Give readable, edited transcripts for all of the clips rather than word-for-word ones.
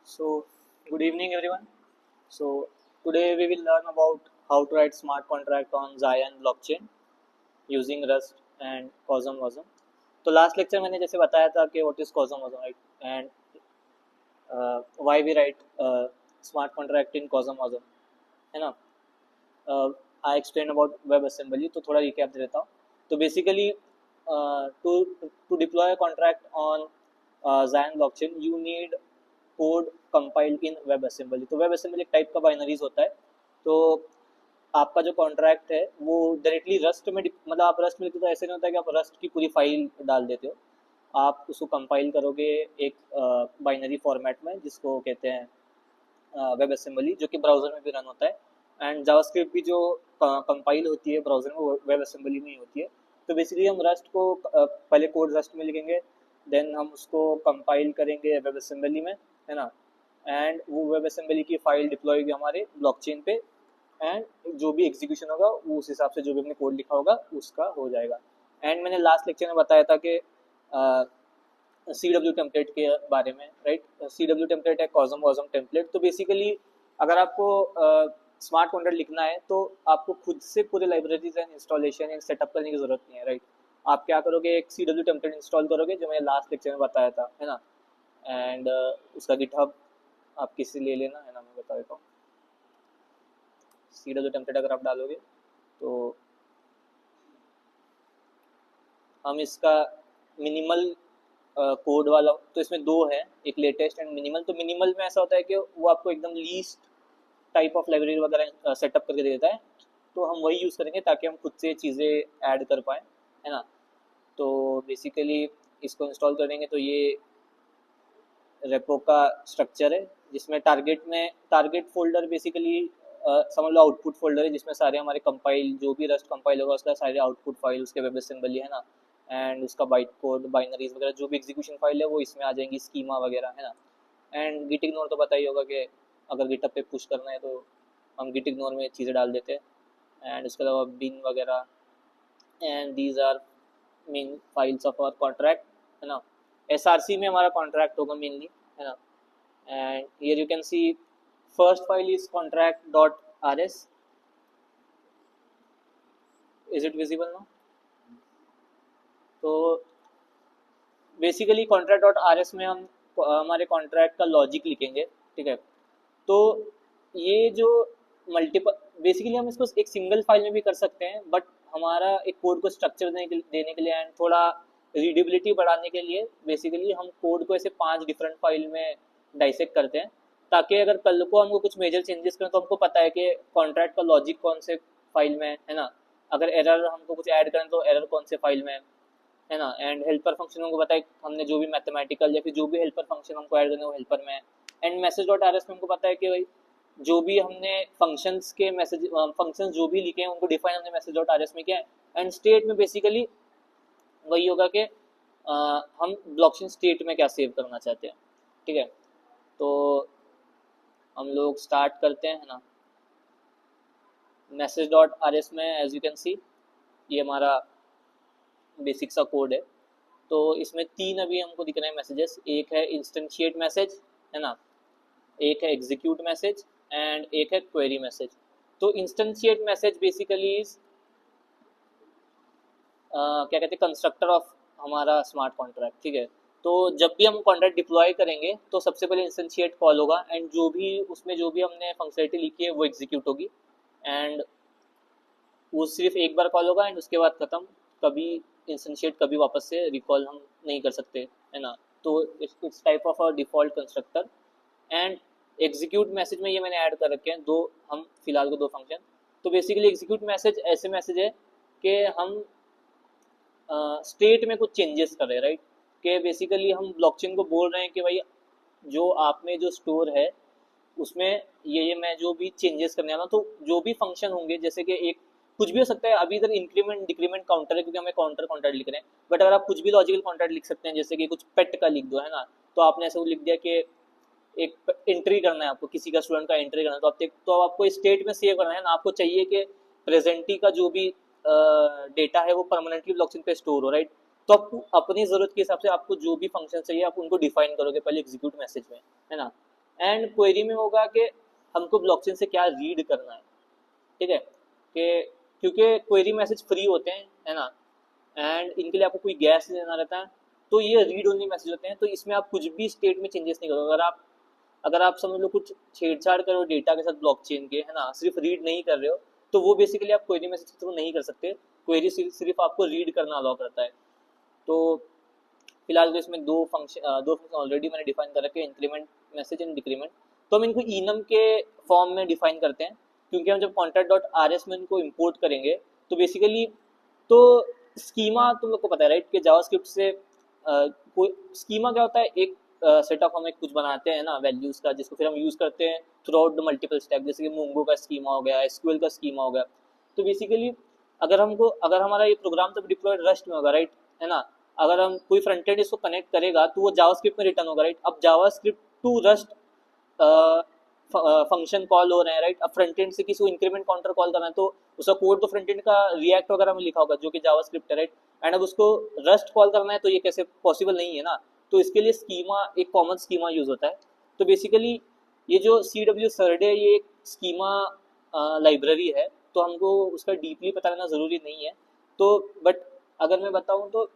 So, good evening, everyone. So, today we will learn about how to write smart contract on Zion blockchain using Rust and Cosm Wasm. तो last lecture मैंने जैसे बताया था कि what is Cosm Wasm right and why we write smart contract in Cosm Wasm है ना. I explain about web assembly तो थोड़ा रिकैप दे देता हूँ. तो basically to to deploy contract on Zion blockchain you need code compiled in web assembly. तो web assembly एक टाइप का बाइनरीज होता है. तो आपका जो कॉन्ट्रैक्ट है वो डायरेक्टली रस्ट में मतलब आप रस्ट में लिखते तो ऐसे नहीं होता कि आप रस्ट की पूरी फाइल डाल देते हो. आप उसको कंपाइल करोगे एक बाइनरी फॉर्मेट में जिसको कहते हैं वेब असेंबली, जो कि ब्राउज़र में भी रन होता है. एंड जावास्क्रिप्ट भी जो कंपाइल होती है ब्राउज़र में वो वेब असेंबली में ही होती है. तो बेसिकली हम रस्ट को पहले कोड रस्ट में लिखेंगे, देन हम उसको कंपाइल करेंगे वेब असेंबली में, है ना. एंड वो वेब असेंबली की फाइल डिप्लॉय होगी हमारे ब्लॉकचेन पे, एंड जो भी एग्जीक्यूशन होगा वो उस हिसाब से जो भी हमने कोड लिखा होगा उसका हो जाएगा. एंड मैंने लास्ट लेक्चर में बताया था कि CW टेम्पलेट के बारे में, राइट. CW टेम्पलेट है कॉसम वॉसम टेम्पलेट. तो बेसिकली अगर आपको स्मार्ट कॉन्ट्रैक्ट लिखना है तो आपको खुद से पूरे libraries and installation and setup करने की जरूरत नहीं है, राइट. आप क्या करोगे, एक CW टेम्पलेट इंस्टॉल करोगे जो मैंने लास्ट लेक्चर में बताया था, है ना. एंड उसका गिटहब आप किसी ले लेना, है ना. मैं बता देता हूँ. CW टेम्पलेट अगर आप डालोगे तो हम इसका मिनिमल कोड वाला, तो इसमें दो है, एक लेटेस्ट एंड मिनिमल. तो मिनिमल में ऐसा होता है कि वो आपको एकदम लीस्ट टाइप ऑफ लाइब्रेरी वगैरह सेटअप करके दे देता है. तो हम वही यूज़ करेंगे ताकि हम खुद से चीज़ें ऐड कर पाएँ, है ना. तो बेसिकली इसको इंस्टॉल करेंगे तो ये रेपो का स्ट्रक्चर है जिसमें टारगेट फोल्डर बेसिकली समझ लो आउटपुट फोल्डर है जिसमें सारे हमारे कंपाइल जो भी रस्ट कंपाइल होगा उसका सारे आउटपुट फाइल उसके वेब असेंबली, है ना. एंड उसका बाइट कोड बाइनरीज वगैरह जो भी एग्जीक्यूशन फाइल है वो इसमें आ जाएंगी, स्कीमा वगैरह, है ना. एंड गिट इग्नोर तो पता ही होगा कि अगर गिटहब पे पुश करना है तो हम गिट इग्नोर में चीज़ें डाल देते हैं. एंड उसके अलावा बिन वगैरह. And these are main files of our contract, है ना. SRC में हमारा कॉन्ट्रैक्ट होगा मेनली, है ना. And here you can see first file is contract.rs. Is it visible now? तो बेसिकली contract.rs में हम हमारे कॉन्ट्रैक्ट का लॉजिक लिखेंगे, ठीक है. तो ये जो मल्टीपल बेसिकली हम इसको एक सिंगल फाइल में भी कर सकते हैं, बट हमारा एक कोड को स्ट्रक्चर देने के लिए एंड थोड़ा रीडेबिलिटी बढ़ाने के लिए बेसिकली हम कोड को ऐसे 5 डिफरेंट फाइल में डाइसेक्ट करते हैं, ताकि अगर कल को हमको कुछ मेजर चेंजेस करें तो हमको पता है कि कॉन्ट्रैक्ट का लॉजिक कौन से फाइल में है ना. अगर एरर हमको कुछ ऐड करें तो एरर कौन से फाइल में है ना. एंड हेल्पर फंक्शन हमको पता है हमने जो भी मैथमेटिकल या फिर जो भी हेल्पर फंक्शन हमको ऐड करना है वो हेल्पर में है. And message dot R S में हमको पता है कि भाई जो भी हमने फंक्शंस के मैसेज फंक्शंस जो भी लिखे हैं उनको डिफाइन हमने मैसेज डॉट आर एस में किया है. एंड स्टेट में बेसिकली वही होगा कि हम ब्लॉकचेन स्टेट में क्या सेव करना चाहते हैं, ठीक है. तो हम लोग स्टार्ट करते हैं, है ना. मैसेज डॉट आर एस में एज यू कैन सी ये हमारा बेसिक सा कोड है. तो इसमें 3 अभी हमको दिख रहे हैं मैसेजेस. एक है इंस्टेंशिएट मैसेज, है ना. एक है एग्जीक्यूट मैसेज एंड एक है क्वेरी मैसेज. तो इंस्टेंशिएट मैसेज बेसिकली इज क्या कहते हैं कंस्ट्रक्टर ऑफ हमारा स्मार्ट कॉन्ट्रैक्ट, ठीक है. तो जब भी हम कॉन्ट्रैक्ट डिप्लॉय करेंगे तो सबसे पहले इंस्टेंशिएट कॉल होगा एंड जो भी उसमें जो भी हमने फंक्शनलिटी लिखी है वो एग्जीक्यूट होगी. एंड वो सिर्फ एक बार कॉल होगा एंड उसके बाद ख़त्म. कभी इंस्टेंशिएट कभी वापस से रिकॉल हम नहीं कर सकते, है ना. तो it's type of a default constructor. And execute message में ये मैंने ऐड कर रखे हैं दो, हम फिलहाल को 2 फंक्शन. तो बेसिकली एग्जीक्यूट मैसेज ऐसे मैसेज है कि हम स्टेट में कुछ चेंजेस कर रहे हैं, राइट. कि बेसिकली हम ब्लॉकचेन को बोल रहे हैं कि भाई जो आप में जो स्टोर है उसमें ये मैं जो भी चेंजेस करने वाला हूँ तो जो भी फंक्शन होंगे जैसे कि एक कुछ भी हो सकता है. अभी इधर इंक्रीमेंट डिक्रीमेंट काउंटर है क्योंकि हमें काउंटर कॉन्ट्रैक्ट लिख रहे हैं, बट अगर आप कुछ भी लॉजिकल कॉन्ट्रैक्ट लिख सकते हैं जैसे कि कुछ पेट का लिख दो, है ना. तो आपने ऐसे लिख दिया कि एक एंट्री करना है आपको, किसी का स्टूडेंट का एंट्री करना है तो आपको स्टेट में सेव करना है ना. आपको चाहिए कि प्रेजेंटी का जो भी डेटा है वो परमानेंटली ब्लॉकचेन पे स्टोर हो, राइट. तो आप अपनी ज़रूरत के हिसाब से आपको जो भी फंक्शन चाहिए आप उनको डिफाइन करोगे पहले एग्जीक्यूट मैसेज में, है ना. एंड क्वेरी में होगा कि हमको ब्लॉकचेन से क्या रीड करना है, ठीक है, कि क्योंकि क्वेरी मैसेज फ्री होते हैं, है ना, एंड इनके लिए आपको कोई गैस देना रहता है, तो ये रीड ओनली मैसेज होते हैं, तो इसमें आप कुछ भी स्टेट में चेंजेस नहीं करोगे। अगर आप समझ लो कुछ छेड़छाड़ करो डेटा के साथ ब्लॉकचेन के, है ना, सिर्फ रीड नहीं कर रहे हो, तो वो बेसिकली आप क्वेरी मैसेज के थ्रू नहीं कर सकते। क्वेरी सिर्फ आपको रीड करना अलाउ करता है। तो फिलहाल तो इसमें दो फंक्शन ऑलरेडी मैंने डिफाइन कर रखे हैं, इंक्रीमेंट मैसेज एंड डिक्रीमेंट। तो हम इनको इनम के फॉर्म में डिफाइन करते हैं, क्योंकि हम जब कॉन्ट्रैक्ट डॉट आर एस में इनको इम्पोर्ट करेंगे तो बेसिकली तो स्कीमा तुम लोग को पता है राइट, कि जावास्क्रिप्ट से कोई स्कीमा क्या होता है, एक सेट ऑफ हम एक कुछ बनाते हैं ना वैल्यूज का, जिसको फिर हम यूज करते हैं through out the multiple stack, जैसे कि मोंगो का स्कीमा हो गया, एसक्यूएल का स्कीमा हो गया। तो बेसिकली अगर हमारा ये प्रोग्राम तब डिप्लॉयड रस्ट में होगा राइट, है ना, अगर हम कोई फ्रंट एंड इसको कनेक्ट करेगा तो वो जावास्क्रिप्ट में रिटर्न होगा राइट। अब JavaScript to Rust function call हो रहे हैं राइट। अब फ्रंट एंड से किसी को इंक्रीमेंट काउंटर कॉल करना है तो उसका कोड तो फ्रंट एंड का रिएक्ट वगैरह में लिखा होगा जो कि जावास्क्रिप्ट है राइट। एंड अब उसको रस्ट कॉल करना है तो ये कैसे पॉसिबल नहीं है ना, तो इसके लिए स्कीमा, एक कॉमन स्कीमा यूज होता है। तो बेसिकली ये जो CW सर्ड है ये एक स्कीमा लाइब्रेरी है, तो हमको उसका डीपली पता करना ज़रूरी नहीं है। तो बट अगर मैं बताऊं तो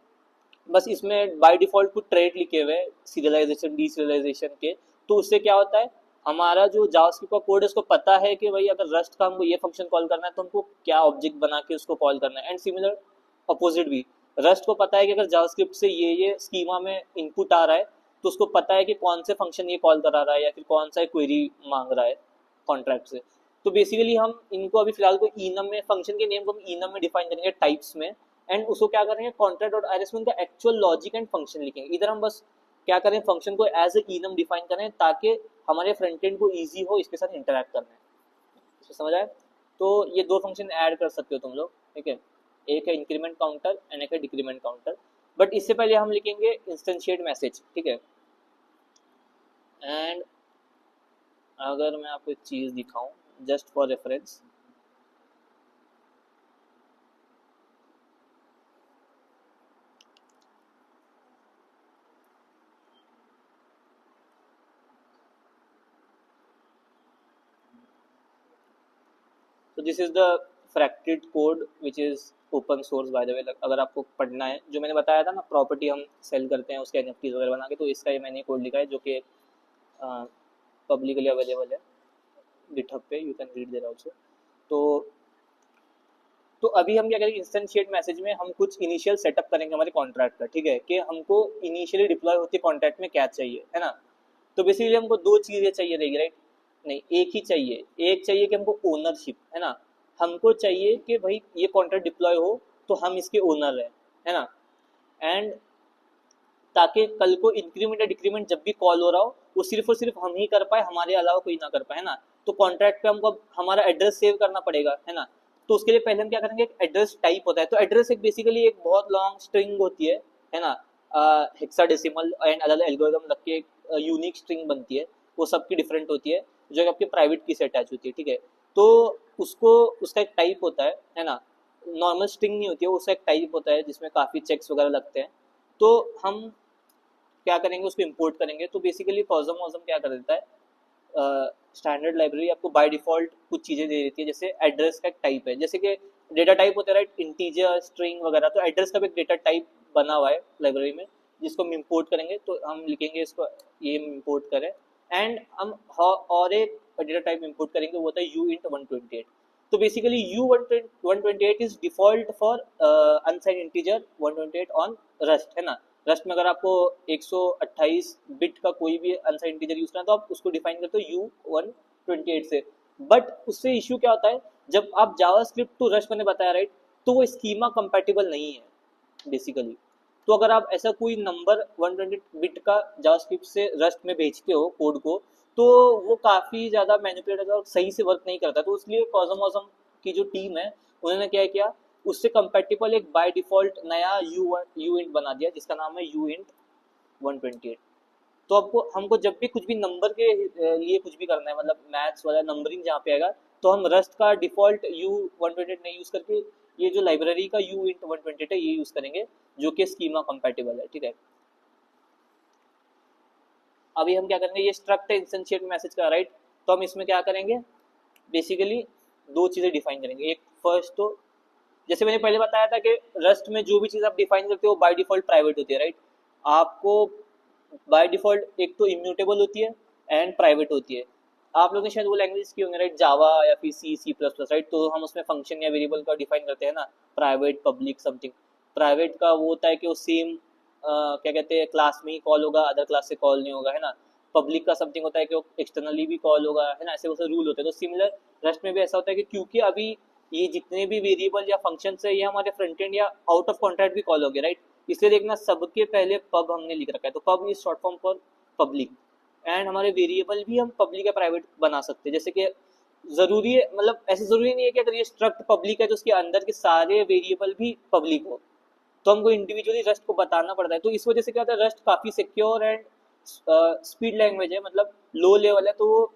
बस इसमें बाय डिफ़ॉल्ट कुछ ट्रेड लिखे हुए हैं सीरियलाइजेशन डीसीरियलाइजेशन के, तो उससे क्या होता है, हमारा जो जावास्क्रिप्ट का कोड है उसको पता है कि भाई अगर रस्ट का हमको ये फंक्शन कॉल करना है तो हमको क्या ऑब्जेक्ट बना के उसको कॉल करना है। एंड सिमिलर अपोजिट भी, रस्ट को पता है कि अगर जावास्क्रिप्ट से ये स्कीमा में इनपुट आ रहा है तो उसको पता है कि कौन से फंक्शन ये कॉल करा रहा है या फिर कौन सा क्वेरी मांग रहा है कॉन्ट्रैक्ट से। तो बेसिकली हम इनको अभी फिलहाल को इनम में, फंक्शन के नेम को हम इनम में डिफाइन करेंगे टाइप्स में, एंड उसको क्या करेंगे कॉन्ट्रैक्ट डॉट आरएस में उनका एक्चुअल लॉजिक एंड फंक्शन लिखेंगे। इधर हम बस क्या करें, फंक्शन को एज ए इनम डिफाइन करें ताकि हमारे फ्रंट एंड को ईजी हो इसके साथ इंटरैक्ट करना है। समझ आए? तो ये दो फंक्शन ऐड कर सकते हो तुम लोग, ठीक है, एक है इंक्रीमेंट काउंटर एंड एक है डिक्रीमेंट काउंटर। बट इससे पहले हम लिखेंगे इंस्टेंशिएट मैसेज, ठीक है। एंड अगर मैं आपको एक चीज़ दिखाऊं जस्ट फॉर रेफरेंस, तो this is the fractured code which is open source by the way. अगर आपको पढ़ना है, जो मैंने बताया था ना प्रॉपर्टी हम सेल करते हैं उसके एनएफटीज वगैरह बना के, तो इसका ये मैंने कोड लिखा है जो कि पब्लिकली अवेलेबल है गिटहब पे, you can read there also. तो तो अभी हम क्या करेंगे, इंस्टेंशिएट मैसेज में हम कुछ इनिशियल सेटअप करेंगे हमारे कॉन्ट्रैक्ट का, ठीक है, कि हमको इनिशियली डिप्लॉय होती है कॉन्ट्रैक्ट में क्या चाहिए, है ना। तो बेसिकली हमको दो चीज़ें चाहिए रहेगी राइट, नहीं एक ही चाहिए। एक चाहिए कि हमको ओनरशिप, है ना, हमको चाहिए कि भाई ये कॉन्ट्रैक्ट डिप्लॉय हो तो हम इसके ओनर हैं, है ना। एंड ताकि कल को इंक्रीमेंट या डिक्रीमेंट जब भी कॉल हो रहा हो वो सिर्फ और सिर्फ हम ही कर पाए, हमारे अलावा कोई ना कर पाए, है ना। तो कॉन्ट्रैक्ट पे हमको हमारा एड्रेस सेव करना पड़ेगा, है ना। तो उसके लिए पहले हम क्या करेंगे, एक एड्रेस टाइप होता है। तो एड्रेस एक बेसिकली एक बहुत लॉन्ग स्ट्रिंग होती है ना, हेक्साडेसिमल एंड अलग एल्गोरिथम लग के एक यूनिक स्ट्रिंग बनती है, वो सबकी डिफरेंट होती है, जो आपके प्राइवेट की से अटैच होती है, ठीक है। तो उसको उसका एक टाइप होता है ना, नॉर्मल स्ट्रिंग नहीं होती है, उसका एक टाइप होता है जिसमें काफ़ी चेक्स वगैरह लगते हैं। तो हम क्या करेंगे, उसको इंपोर्ट करेंगे। तो बेसिकली कॉजम वॉजम क्या कर देता है, स्टैंडर्ड लाइब्रेरी आपको बाय डिफॉल्ट कुछ चीज़ें दे देती है, जैसे एड्रेस का एक टाइप है, जैसे कि डेटा टाइप होता है राइट, इंटीजर स्ट्रिंग वगैरह। तो एड्रेस का भी एक डेटा टाइप बना हुआ है लाइब्रेरी में, जिसको हम इंपोर्ट करेंगे। तो हम लिखेंगे इसको, ये इंपोर्ट करें, एंड हम और एक डेटा टाइप इंपोर्ट करेंगे, वो होता है यू इंट 128। तो basically you 128 is default for unsigned integer 128 on rust, है ना। रस्ट में अगर आपको 128 बिट का कोई भी अनसाइंड इंटीजर यूज करना है तो आप उसको डिफाइन करते हो U128 से। बट उससे इश्यू क्या होता है, जब आप जावास्क्रिप्ट टू रस्ट मैंने बताया राइट, तो वो स्कीमा कंपैटिबल नहीं है बेसिकली। तो अगर आप ऐसा कोई नंबर 128 बिट का जावास्क्रिप्ट से रस्ट में भेजते हो कोड को, तो वो काफ़ी ज़्यादा मैनिपुलेटेड और सही से वर्क नहीं करता। तो इसलिए कॉजम वॉजम की जो टीम है उन्होंने क्या किया, उससे कंपेटिबल एक बाय डिफॉल्ट नया यू इंट बना दिया जिसका नाम है यू इंट 128। तो आपको हमको जब भी कुछ भी नंबर के लिए कुछ भी करना है, मतलब मैथ्स वाला नंबरिंग जहाँ पे आएगा, तो हम रस्ट का डिफॉल्ट U128 नहीं यूज़ करके ये जो लाइब्रेरी का यू इंट 128 है ये यूज़ करेंगे, जो कि स्कीमा कंपेटिबल है, ठीक है। अभी हम क्या करेंगे, ये स्ट्रक्ट है इंस्टेंशिएट मैसेज का, राइट। तो हम इसमें क्या करेंगे, बेसिकली दो चीज़ें डिफाइन करेंगे। एक फर्स्ट तो जैसे मैंने पहले बताया था कि रस्ट में जो भी चीज़ आप डिफाइन करते हो बाय डिफॉल्ट प्राइवेट होती है, राइट। आपको बाय डिफॉल्ट एक तो इम्यूटेबल होती है एंड प्राइवेट होती है। आप लोगों ने शायद वो लैंग्वेज की होंगे, राइट, जावा या फिर सी प्लस प्लस, राइट। तो हम उसमें फंक्शन या वेरिएबल का डिफाइन करते हैं ना, प्राइवेट पब्लिक समथिंग। प्राइवेट का वो होता है कि वो सेम क्या कहते हैं क्लास में ही कॉल होगा, अदर क्लास से कॉल नहीं होगा, है ना। पब्लिक का समथिंग होता है कि वो एक्सटर्नली भी कॉल होगा, है ना। ऐसे वैसे रूल होते हैं। तो सिमिलर रस्ट में भी ऐसा होता है कि क्योंकि अभी ये जितने भी वेरिएबल या फंक्शन है ये हमारे फ्रंट एंड या आउट ऑफ कॉन्ट्रैक्ट भी कॉल हो गए, राइट। इसलिए देखना सबके पहले पब हमने लिख रखा है, तो pub is short form for public. And हमारे वेरिएबल भी हम पब्लिक या प्राइवेट बना सकते हैं। जैसे कि जरूरी है, मतलब ऐसे जरूरी नहीं है कि अगर ये स्ट्रक्ट पब्लिक है तो उसके अंदर के सारे वेरिएबल भी पब्लिक हो, तो हमको इंडिविजुअली रस्ट को बताना पड़ता है। तो इस वजह से क्या होता है, रस्ट काफ़ी सिक्योर एंड स्पीड लैंग्वेज है, मतलब लो लेवल है। तो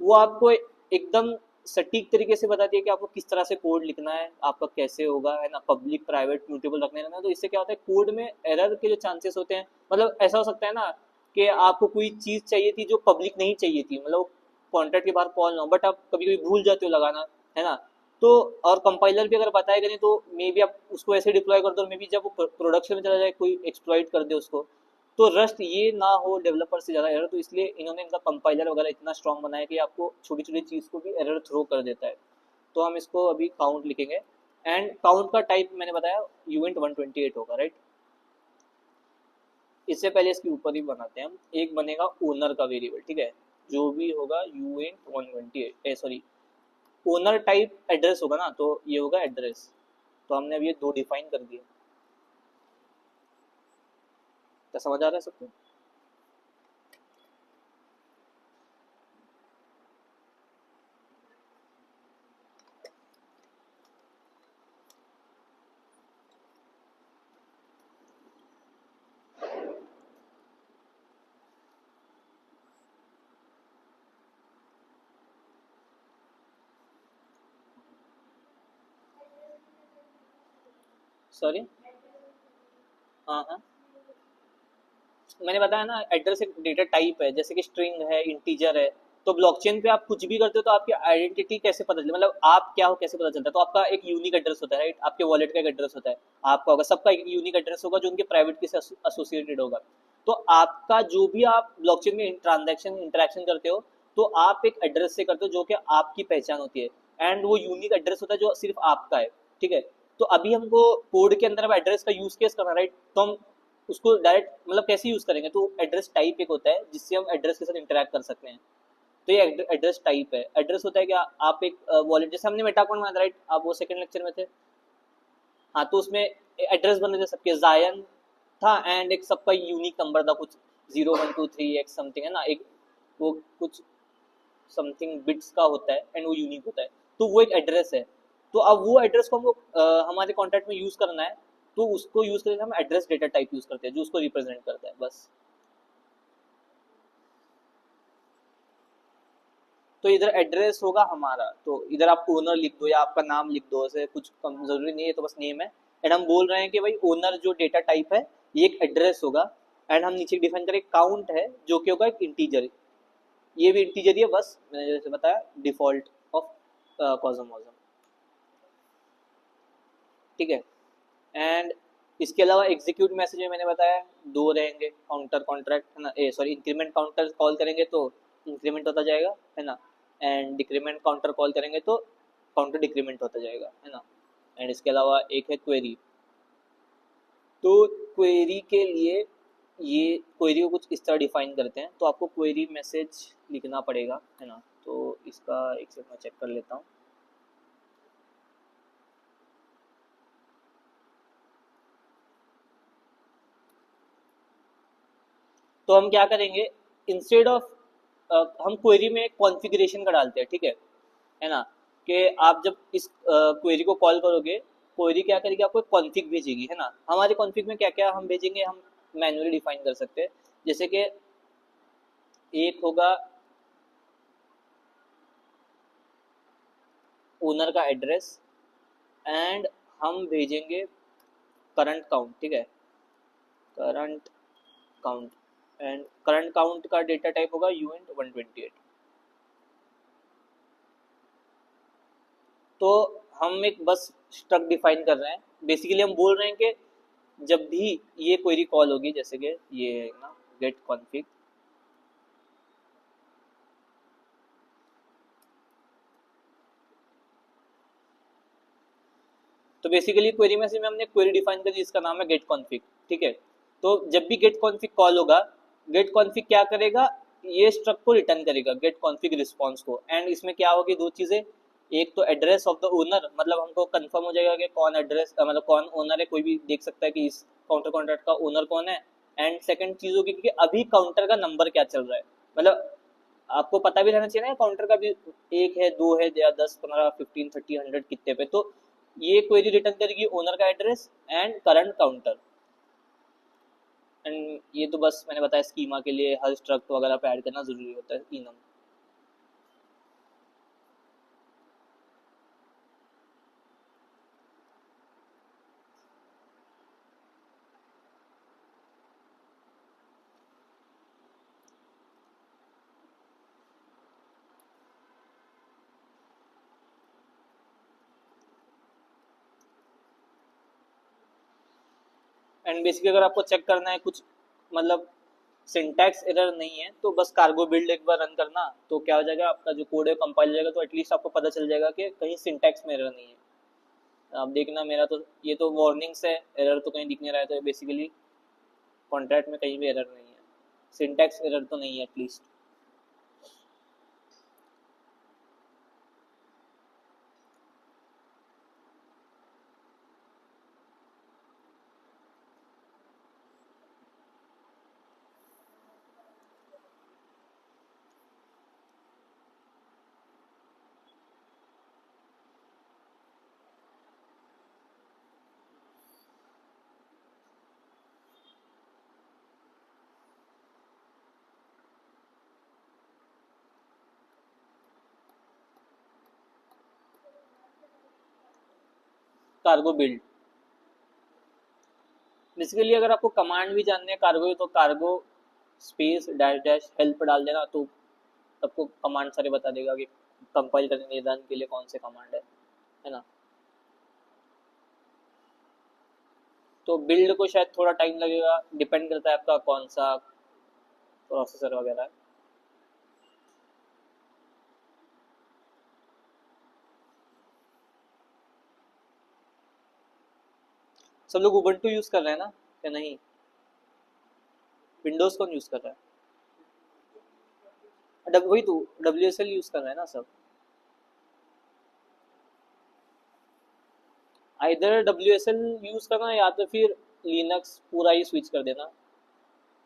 वो आपको एकदम सटीक तरीके से बताती है कि आपको किस तरह से कोड लिखना है, आपका कैसे होगा, है ना। पब्लिक प्राइवेट म्यूटेबल रखने रहना, तो इससे क्या होता है कोड में एरर के जो चांसेस होते हैं, मतलब ऐसा हो सकता है ना कि आपको कोई चीज़ चाहिए थी जो पब्लिक नहीं चाहिए थी, मतलब कॉन्ट्रैक्ट के बाहर कॉल ना हो, बट आप कभी कभी भूल जाते हो लगाना, है ना। तो और कंपाइलर भी अगर बताएगा नहीं तो मे बी आप उसको ऐसे डिप्लॉय कर दो, मे बी जब वो प्रोडक्शन में चला जाए कोई एक्सप्लॉइट कर दे उसको, तो रस्ट ये ना हो डेवलपर से ज़्यादा एरर। तो इसलिए इन्होंने इनका कंपाइलर वगैरह इतना स्ट्रॉन्ग बनाया कि आपको छोटी छोटी चीज़ को भी एरर थ्रो कर देता है। तो हम इसको अभी काउंट लिखेंगे। एंड काउंट का टाइप मैंने बताया यूएंट 128 होगा, राइट। इससे पहले इसके ऊपर ही बनाते हैं हम, एक बनेगा ओनर का वेरिएबल, ठीक है। जो भी होगा यूएंट 128 सॉरी ओनर टाइप एड्रेस होगा ना, तो ये होगा एड्रेस। तो हमने अब ये दो डिफाइन कर दिए। क्या समझ आ रहा है सबको? सॉरी, हाँ हाँ, मैंने बताया ना एड्रेस एक डेटा टाइप है, जैसे कि स्ट्रिंग है, इंटीजर है। तो ब्लॉकचेन पे आप कुछ भी करते हो तो आपकी आइडेंटिटी कैसे पता चलती है, मतलब आप क्या हो कैसे पता चलता है। तो आपका एक यूनिक एड्रेस होता है, राइट। आपके वॉलेट का एक एड्रेस होता है, आपका होगा, सबका एक यूनिक एड्रेस होगा जो उनके प्राइवेट के से एसोसिएटेड होगा। तो आपका जो भी आप ब्लॉकचेन में ट्रांजैक्शन इंटरेक्शन करते हो, तो आप एक एड्रेस से करते हो जो कि आपकी पहचान होती है। एंड वो यूनिक एड्रेस होता है जो सिर्फ आपका है, ठीक है। तो अभी हमको कोड के अंदर अब एड्रेस का यूज केस करना, राइट। तो हम उसको डायरेक्ट मतलब कैसे यूज करेंगे, तो एड्रेस टाइप एक होता है जिससे हम एड्रेस के साथ इंटरेक्ट कर सकते हैं। तो ये एड्रेस टाइप है। एड्रेस होता है कि आप एक वॉलेट, जैसे हमने मेटा अकाउंट बनाया था, राइट। आप वो सेकंड लेक्चर में थे, हाँ। तो उसमें एड्रेस बने थे सबके, जायन था एंड एक सबका यूनिक नंबर था कुछ 0123x समथिंग, है ना। एक वो कुछ समथिंग बिट्स का होता है एंड वो यूनिक होता है। तो वो एक एड्रेस है। तो अब वो एड्रेस को हमको हमारे कॉन्टैक्ट में यूज़ करना है, तो उसको यूज़ करके हम एड्रेस डेटा टाइप यूज़ करते हैं जो उसको रिप्रेजेंट करता है, बस। तो इधर एड्रेस होगा हमारा, तो इधर आप ओनर लिख दो या आपका नाम लिख दो, ऐसे कुछ कम जरूरी नहीं है, तो बस नेम है। एंड हम बोल रहे हैं कि भाई ओनर जो डेटा टाइप है ये एक एड्रेस होगा। एंड हम नीचे डिफाइन करें काउंट है जो कि होगा एक इंटीजर, ये भी इंटीजर ही है, बस मैंने जैसे बताया डिफॉल्ट ऑफ कॉजम वॉजम, ठीक है। एंड इसके अलावा एग्जीक्यूट मैसेज में मैंने बताया दो रहेंगे, काउंटर कॉन्ट्रैक्ट, है ना, ए सॉरी इंक्रीमेंट काउंटर कॉल करेंगे तो इंक्रीमेंट होता जाएगा, है ना। एंड डिक्रीमेंट काउंटर कॉल करेंगे तो काउंटर डिक्रीमेंट होता जाएगा, है ना। एंड इसके अलावा एक है क्वेरी। तो क्वेरी के लिए ये क्वेरी को कुछ इस तरह डिफाइन करते हैं, तो आपको क्वेरी मैसेज लिखना पड़ेगा, है ना। तो इसका एक सेकंड मैं चेक कर लेता हूँ। तो हम क्या करेंगे, इंस्टेड ऑफ हम क्वेरी में कॉन्फ़िगरेशन का डालते हैं, ठीक है ना। कि आप जब इस क्वेरी को कॉल करोगे, क्वेरी क्या करेगी, आपको एक कॉन्फ़िग भेजेगी, है ना। हमारे कॉन्फ़िग में क्या क्या हम भेजेंगे, हम मैन्युअली डिफाइन कर सकते हैं। जैसे कि एक होगा ओनर का एड्रेस एंड हम भेजेंगे करंट काउंट, ठीक है, current count. And current count का डेटा टाइप होगा uint 128। तो हम एक बस स्ट्रक्ट डिफाइन कर रहे हैं। बेसिकली हम बोल रहे हैं कि जब भी ये क्वेरी कॉल होगी, जैसे कि ये है ना गेट कॉन्फिग, तो बेसिकली क्वेरी में से हमने क्वेरी डिफाइन करी जिसका नाम है गेट कॉन्फिग। ठीक है, तो जब भी गेट कॉन्फिग कॉल होगा, गेट कॉन्फिग क्या करेगा, ये स्ट्रक्ट को रिटर्न करेगा, गेट कॉन्फिग रिस्पॉन्स को। एंड इसमें क्या होगी, दो चीजें, एक तो एड्रेस ऑफ द ओनर, मतलब हमको कंफर्म हो जाएगा कि कौन एड्रेस मतलब कौन ओनर है, कोई भी देख सकता है कि इस काउंटर कॉन्ट्रैक्ट का ओनर कौन है। एंड सेकंड चीज होगी कि अभी काउंटर का नंबर क्या चल रहा है, मतलब आपको पता भी रहना चाहिए ना काउंटर का भी, एक है, दो है, या 10, 15, 15, 30, 100 कितने पे। तो ये क्वेरी रिटर्न करेगी ओनर का address and current counter. And ये तो बस मैंने बताया स्कीमा के लिए हर स्ट्रक्ट वगैरह पे ऐड करना जरूरी होता है इनम। एंड बेसिकली अगर आपको चेक करना है कुछ मतलब सिंटैक्स एरर नहीं है, तो बस कार्गो बिल्ड एक बार रन करना, तो क्या हो जाएगा, आपका जो कोड है कंपाइल हो जाएगा। तो एटलीस्ट आपको पता चल जाएगा कि कहीं सिंटैक्स में एरर नहीं है। आप देखना, मेरा तो ये तो वार्निंग्स है, एरर तो कहीं दिख नहीं रहा है, तो बेसिकली कॉन्ट्रैक्ट में कहीं भी एरर नहीं है, सिंटैक्स एरर तो नहीं है एटलीस्ट। कार्गो बिल्ड, बेसिकली अगर आपको कमांड भी जानने हैं कार्गो, तो cargo space dash dash help डाल देना, तो सबको कमांड सारे बता देगा कि कंपाइल करने निदान के लिए कौन से कमांड है ना। तो बिल्ड को शायद थोड़ा टाइम लगेगा, डिपेंड करता है आपका कौन सा प्रोसेसर वगैरह है। सब लोग उबंटू यूज कर रहे हैं ना, या नहीं, विंडोज कौन यूज कर रहा है, वही तो WSL यूज कर रहे हैं ना सब। इधर WSL यूज करना, या तो फिर लिनक्स पूरा ही स्विच कर देना,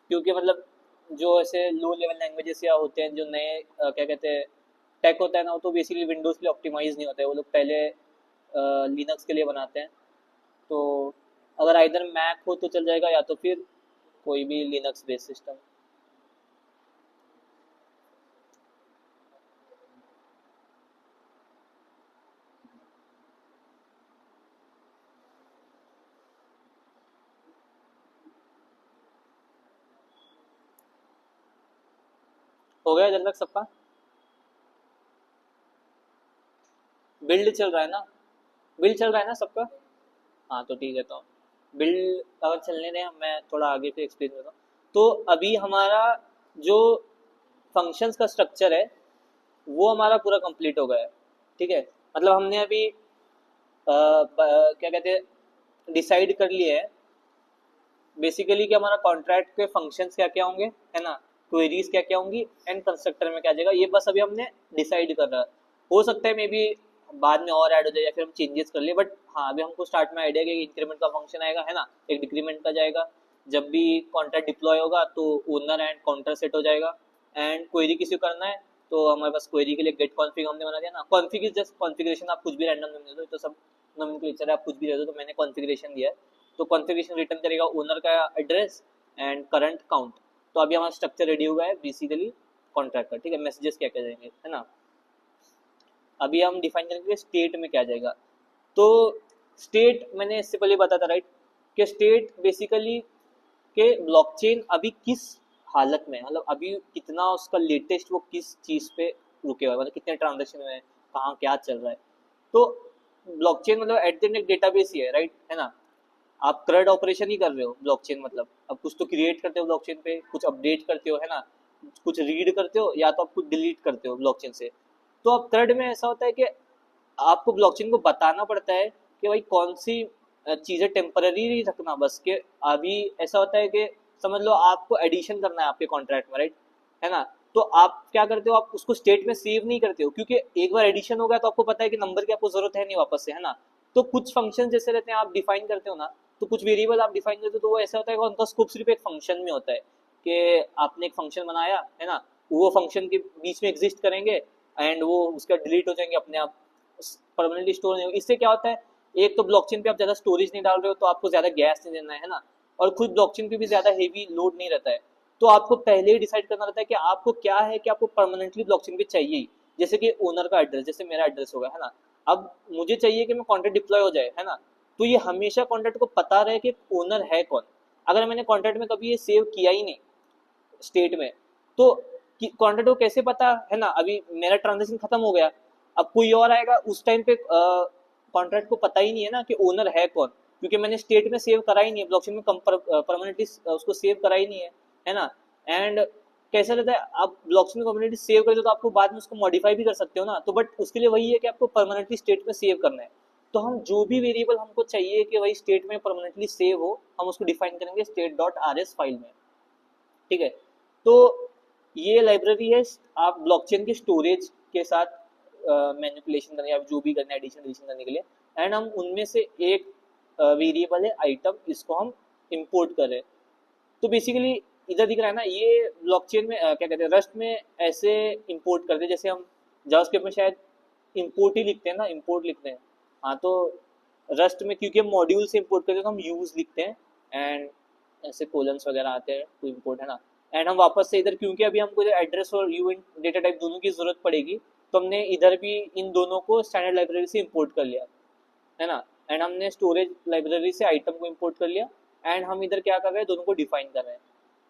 क्योंकि मतलब जो ऐसे लो लेवल लैंग्वेजेस या होते हैं, जो नए क्या कहते हैं टेक होता है ना, वो तो बेसिकली विंडोज के लिए ऑप्टिमाइज नहीं होता है, वो लोग पहले लिनक्स के लिए बनाते हैं। तो अगर इधर मैक हो तो चल जाएगा, या तो फिर कोई भी लिनक्स बेस्ड सिस्टम। हो गया जब तक सबका बिल्ड चल रहा है ना, बिल्ड चल रहा है ना सबका। हाँ तो ठीक है, तो बिल्ड अगर चलने दें, मैं थोड़ा आगे फिर एक्सप्लेन करता हूँ। तो अभी हमारा जो फंक्शंस का स्ट्रक्चर है वो हमारा पूरा कंप्लीट हो गया है। ठीक है, मतलब हमने अभी क्या कहते हैं डिसाइड कर लिया है बेसिकली कि हमारा कॉन्ट्रैक्ट के फंक्शंस क्या क्या होंगे, है ना, क्वेरीज क्या क्या होंगी, एंड कंस्ट्रक्टर में क्या जाएगा, ये बस अभी हमने डिसाइड कर रहा है। हो सकता है मे बी बाद में और ऐड हो जाए या फिर हम चेंजेस कर लिए, बट हाँ अभी हमको स्टार्ट में आइडिया कि इंक्रीमेंट का फंक्शन आएगा, है ना, एक डिक्रीमेंट का जाएगा। जब भी कॉन्ट्रैक्ट डिप्लॉय होगा तो ओनर एंड काउंटर सेट हो जाएगा। एंड क्वेरी किसी को करना है तो हमारे पास क्वेरी के लिए गेट कॉन्फिग हमने बना दिया ना। कॉन्फिग इज जस्ट कॉन्फिगरेशन, आप कुछ भी रैंडम नेम दे दो, तो सब नोमेनक्लेचर है, आप कुछ भी दे दो, तो मैंने कॉन्फिगरेशन दिया है। तो कॉन्फ़िगरेशन रिटर्न करेगा ओनर का एड्रेस एंड करंट काउंट। तो अभी हमारा स्ट्रक्चर रेडी हुआ है बेसिकली कॉन्ट्रैक्ट का। ठीक है, मैसेजेस क्या क्या जाएंगे, है ना। अभी हम डिफाइन करेंगे स्टेट में क्या जाएगा। तो स्टेट मैंने इससे पहले बताया था राइट, कि स्टेट बेसिकली के ब्लॉकचेन अभी किस हालत में, मतलब अभी कितना उसका लेटेस्ट वो किस चीज़ पे रुके हुए हैं, मतलब कितने ट्रांजेक्शन हुए हैं, कहाँ क्या चल रहा है। तो ब्लॉकचेन मतलब एट द एंड एक डेटाबेस ही है, राइट, है ना। आप CRUD ऑपरेशन ही कर रहे हो ब्लॉकचेन, मतलब अब कुछ तो क्रिएट करते हो ब्लॉकचेन पे, कुछ अपडेट करते हो, है ना, कुछ रीड करते हो या तो आप कुछ डिलीट करते हो ब्लॉकचेन से। तो अब CRUD में ऐसा होता है कि आपको ब्लॉकचेन को बताना पड़ता है कि भाई कौन सी चीज़ें टेम्पररी रखना, बस के अभी ऐसा होता है कि समझ लो आपको एडिशन करना है आपके कॉन्ट्रैक्ट में, राइट, है ना। तो आप क्या करते हो, आप उसको स्टेट में सेव नहीं करते हो, क्योंकि एक बार एडिशन हो गया तो आपको पता है कि नंबर की आपको जरूरत है नहीं वापस से, है ना। तो कुछ फंक्शन जैसे रहते हैं आप डिफाइन करते हो ना, तो कुछ वेरिएबल आप डिफाइन करते हो, तो वो ऐसा होता है कि उनका स्कोप सिर्फ एक फंक्शन में होता है, कि आपने एक फंक्शन बनाया है ना, वो फंक्शन के बीच में एग्जिस्ट करेंगे एंड वो उसका डिलीट हो जाएंगे अपने आप, परमानेंटली स्टोर नहीं होगा। इससे क्या होता है, एक तो ब्लॉकचेन पे आप ज़्यादा स्टोरेज नहीं डाल रहे हो, तो आपको ज़्यादा गैस नहीं देना है ना, और खुद ब्लॉकचेन पे भी ज़्यादा हेवी लोड नहीं रहता है। तो आपको पहले ही डिसाइड करना रहता है कि आपको क्या है कि आपको परमानेंटली ब्लॉकचेन पे चाहिए। जैसे कि ओनर का एड्रेस, जैसे मेरा एड्रेस होगा, है ना, अब मुझे चाहिए कि मैं कॉन्ट्रैक्ट डिप्लॉय हो जाए, है ना। तो ये हमेशा कॉन्ट्रैक्ट को पता रहे कि ओनर है कौन। अगर मैंने कॉन्ट्रैक्ट में कभी ये सेव किया ही नहीं स्टेट में, तो कॉन्ट्रैक्ट को कैसे पता, है ना। अभी मेरा ट्रांजेक्शन खत्म हो गया, अब कोई और आएगा, उस टाइम पे कॉन्ट्रैक्ट को पता ही नहीं है ना कि ओनर है कौन, क्योंकि मैंने स्टेट में सेव करा ही नहीं है, ब्लॉकचेन में परमानेंटली उसको सेव करा ही नहीं है ना। एंड कैसा रहता है, आप ब्लॉकचेन में परमानेंटली सेव करते हो तो आपको बाद में उसको मॉडिफाई भी कर सकते हो ना, तो बट उसके लिए वही है कि आपको परमानेंटली स्टेट में सेव करना है। तो हम जो भी वेरिएबल हमको चाहिए कि वही स्टेट में परमानेंटली सेव हो, हम उसको डिफाइन करेंगे state.rs फाइल में, ठीक है। तो ये लाइब्रेरी है, आप ब्लॉकचेन के स्टोरेज के साथ मैनिपुलेशन करने या जो भी करना है एडिशन एडिशन करने के लिए। एंड हम उनमें से एक वेरिएबल है आइटम, इसको हम इंपोर्ट कर रहे हैं। तो बेसिकली इधर दिख रहा है ना, ये ब्लॉकचेन में क्या कहते हैं, रस्ट में ऐसे इंपोर्ट करते हैं, जैसे हम जावास्क्रिप्ट में शायद इंपोर्ट ही लिखते हैं ना, इंपोर्ट लिखते हैं। हाँ, तो रस्ट में क्योंकि हम मॉड्यूल से इंपोर्ट करते हैं तो हम यूज लिखते हैं, एंड ऐसे कोलन्स वगैरह आते हैं तो इंपोर्ट, है ना। एंड हम वापस से इधर, क्योंकि अभी हमको एड्रेस और यूएंट डेटा टाइप दोनों की जरूरत पड़ेगी, तो हमने इधर भी इन दोनों को स्टैंडर्ड लाइब्रेरी से इंपोर्ट कर लिया, है ना। एंड हमने स्टोरेज लाइब्रेरी से आइटम को इंपोर्ट कर लिया, एंड हम इधर क्या कर रहे हैं, दोनों को डिफाइन कर रहे हैं।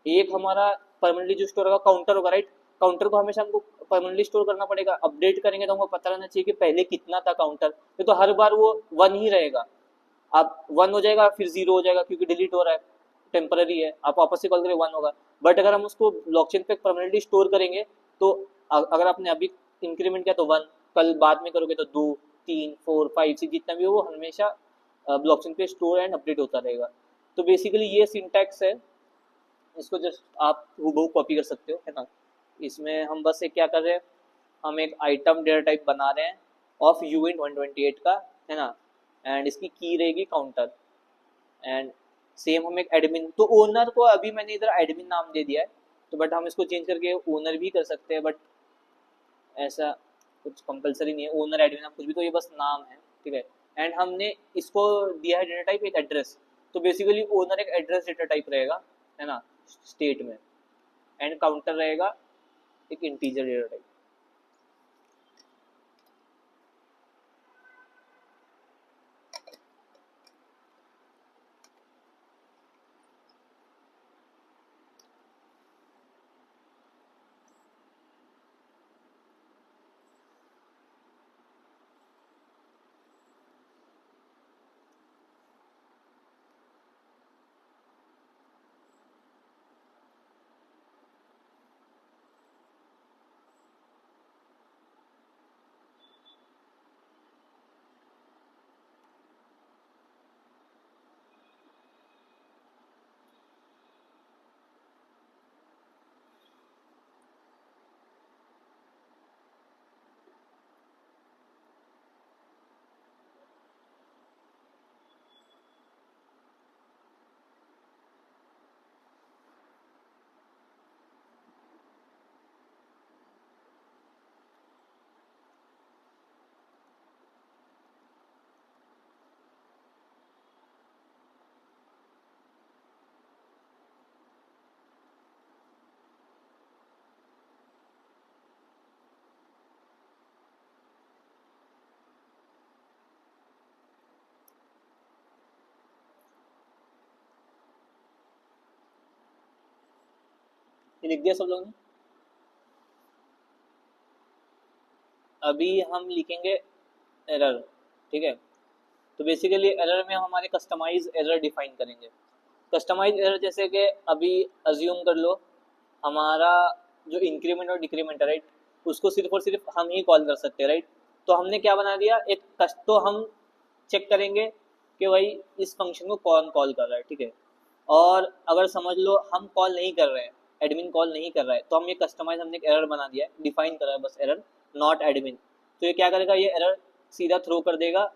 एक हमारा परमानेंटली जो स्टोर होगा काउंटर होगा, राइट, काउंटर को हमेशा हमको परमानेंटली स्टोर करना पड़ेगा। अपडेट करेंगे तो हमको पता रहना चाहिए कि पहले कितना था काउंटर, तो हर बार वो 1 ही रहेगा। आप 1 हो जाएगा फिर 0 हो जाएगा, क्योंकि डिलीट हो रहा है, टेम्पररी है, आप वापस से कॉल करें 1 होगा। बट अगर हम उसको ब्लॉकचेन पे परमानेंटली स्टोर करेंगे, तो अगर आपने अभी इंक्रीमेंट किया तो 1, कल बाद में करोगे तो 2, 3, 4, 5, 6 जितना भी हो, वो हमेशा ब्लॉकचेन पे स्टोर एंड अपडेट होता रहेगा। तो बेसिकली ये सिंटैक्स है, इसको जस्ट आप हूबहू कॉपी कर सकते हो, है ना। इसमें हम बस एक क्या कर रहे हैं, हम एक आइटम डेटा टाइप बना रहे हैं ऑफ यूएंट 128 का, है ना। एंड इसकी की रहेगी काउंटर, एंड सेम हम एक एडमिन, तो ओनर को अभी मैंने इधर एडमिन नाम दे दिया है, तो बट हम इसको चेंज करके ओनर भी कर सकते हैं, बट ऐसा कुछ कंपलसरी नहीं है, ओनर एडमिन आप कुछ भी, तो ये बस नाम है, ठीक है। एंड हमने इसको दिया है डेटा टाइप एक एड्रेस, तो बेसिकली ओनर एक एड्रेस डेटा टाइप रहेगा, है ना, स्टेट में। एंड काउंटर रहेगा एक इंटीजर डेटा टाइप। लिख दिया सब लोगों ने? अभी हम लिखेंगे एरर, ठीक है। तो बेसिकली एरर में हम हमारे कस्टमाइज एरर डिफाइन करेंगे। कस्टमाइज एरर जैसे कि अभी अज्यूम कर लो हमारा जो इंक्रीमेंट और डिक्रीमेंट है, राइट, उसको सिर्फ और सिर्फ हम ही कॉल कर सकते हैं, राइट। तो हमने क्या बना दिया, एक तो हम चेक करेंगे कि भाई इस फंक्शन को कौन कॉल कर रहा है, ठीक है। और अगर समझ लो हम कॉल नहीं कर रहे हैं, एडमिन कॉल नहीं कर रहा है, तो हम ये कस्टमाइज हमने एक एरर बना दिया है, डिफाइन करा है बस एरर नॉट एडमिन। तो ये क्या करेगा, ये एरर सीधा थ्रो कर देगा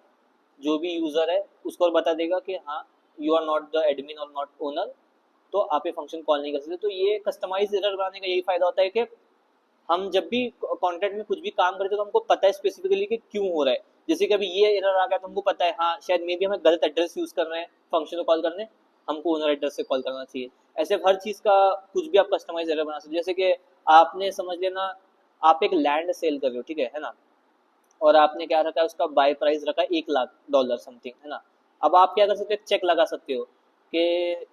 जो भी यूज़र है उसको, और बता देगा कि हाँ you are not the admin और नॉट ओनर, तो आप ये फंक्शन कॉल नहीं कर सकते। तो ये कस्टमाइज एरर बनाने का यही फायदा होता है कि हम जब भी कॉन्ट्रैक्ट में कुछ भी काम करते हैं तो हमको पता है स्पेसिफिकली कि क्यों हो रहा है। जैसे कि अभी ये एरर आ गया तो हमको पता है हाँ शायद मे बी हमें गलत एड्रेस यूज़ कर रहे हैं फंक्शन को कॉल करने, हमको ओनर एड्रेस से कॉल करना चाहिए। ऐसे हर चीज़ का कुछ भी आप कस्टमाइज एरर बना सकते हो। जैसे कि आपने समझ लेना आप एक लैंड सेल कर रहे हो, ठीक है ना, और आपने क्या रखा है उसका बाय प्राइस रखा है $1 लाख समथिंग, है ना। अब आप क्या कर सकते हो, चेक लगा सकते हो कि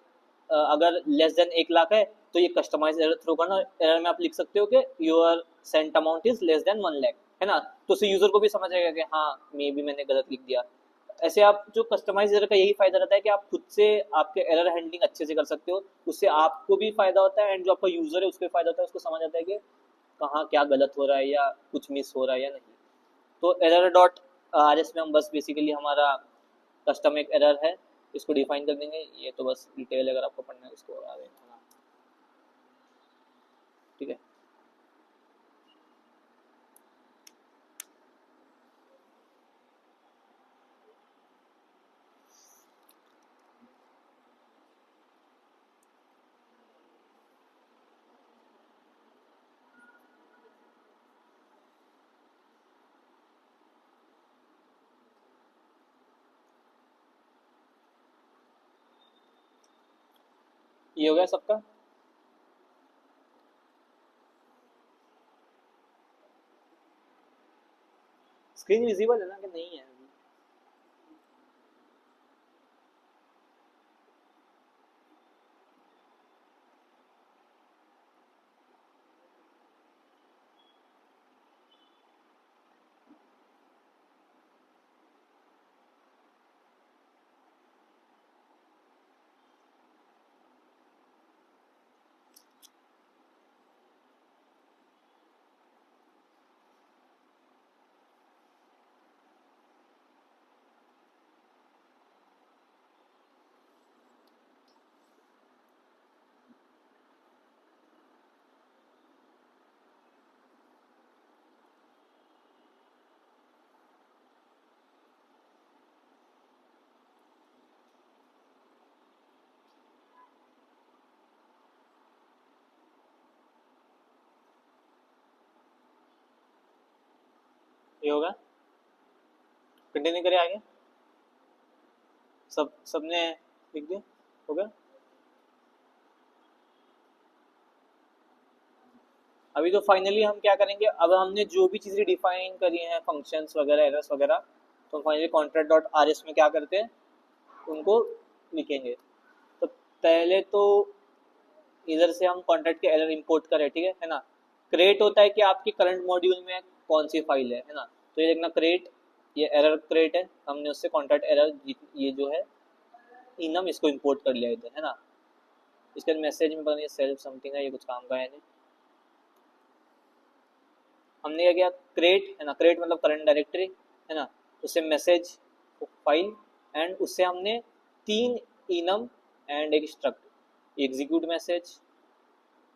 अगर लेस देन 1 लाख है तो ये कस्टमाइज एरर थ्रो करना, एरर में आप लिख सकते हो कि your sent amount is less than 1 lakh, है ना। तो उससे यूजर को भी समझ आएगा कि हाँ मे बी मैंने गलत लिख दिया। ऐसे आप जो कस्टमाइज एरर का यही फायदा रहता है कि आप खुद से आपके एरर हैंडलिंग अच्छे से कर सकते हो, उससे आपको भी फायदा होता है एंड जो आपका यूजर है उसको भी फायदा होता है, उसको समझ आता है कि कहाँ क्या गलत हो रहा है या कुछ मिस हो रहा है या नहीं। तो एरर डॉट आर एस में हम बस बेसिकली हमारा कस्टम एक एरर है इसको डिफाइन कर देंगे। ये तो बस डिटेल अगर आपको पढ़ना है उसको आ देना, ठीक है। ये हो गया सबका? स्क्रीन विजिबल है ना कि नहीं है? ये होगा, कंटिन्यू करें आगे। सबने लिख दिया, हो गया। अभी तो फाइनली हम क्या करेंगे, अब हमने जो भी चीज़ें डिफाइन करी हैं फंक्शंस वगैरह एरर्स वगैरह, तो finally contract dot R S में क्या करते हैं उनको लिखेंगे। तो पहले तो इधर से हम कॉन्ट्रैक्ट के एरर इंपोर्ट करें, ठीक है ना। क्रिएट होता है कि आपकी करंट मॉड्यूल में कौन सी फाइल है ना। तो ये देखना क्रिएट, ये एरर क्रिएट है, हमने उससे कॉन्ट्रैक्ट एरर ये जो है इनम इसको इंपोर्ट कर लिया इधर, है ना। इसके मैसेज में पता नहीं सेल्फ समथिंग है, ये कुछ काम का है नहीं। हमने क्या किया, क्रिएट है ना, क्रिएट मतलब करंट डायरेक्टरी, है ना। उससे मैसेज फाइल एंड उससे हमने 3 इनम एंड एक स्ट्रक्ट, एग्जीक्यूट मैसेज,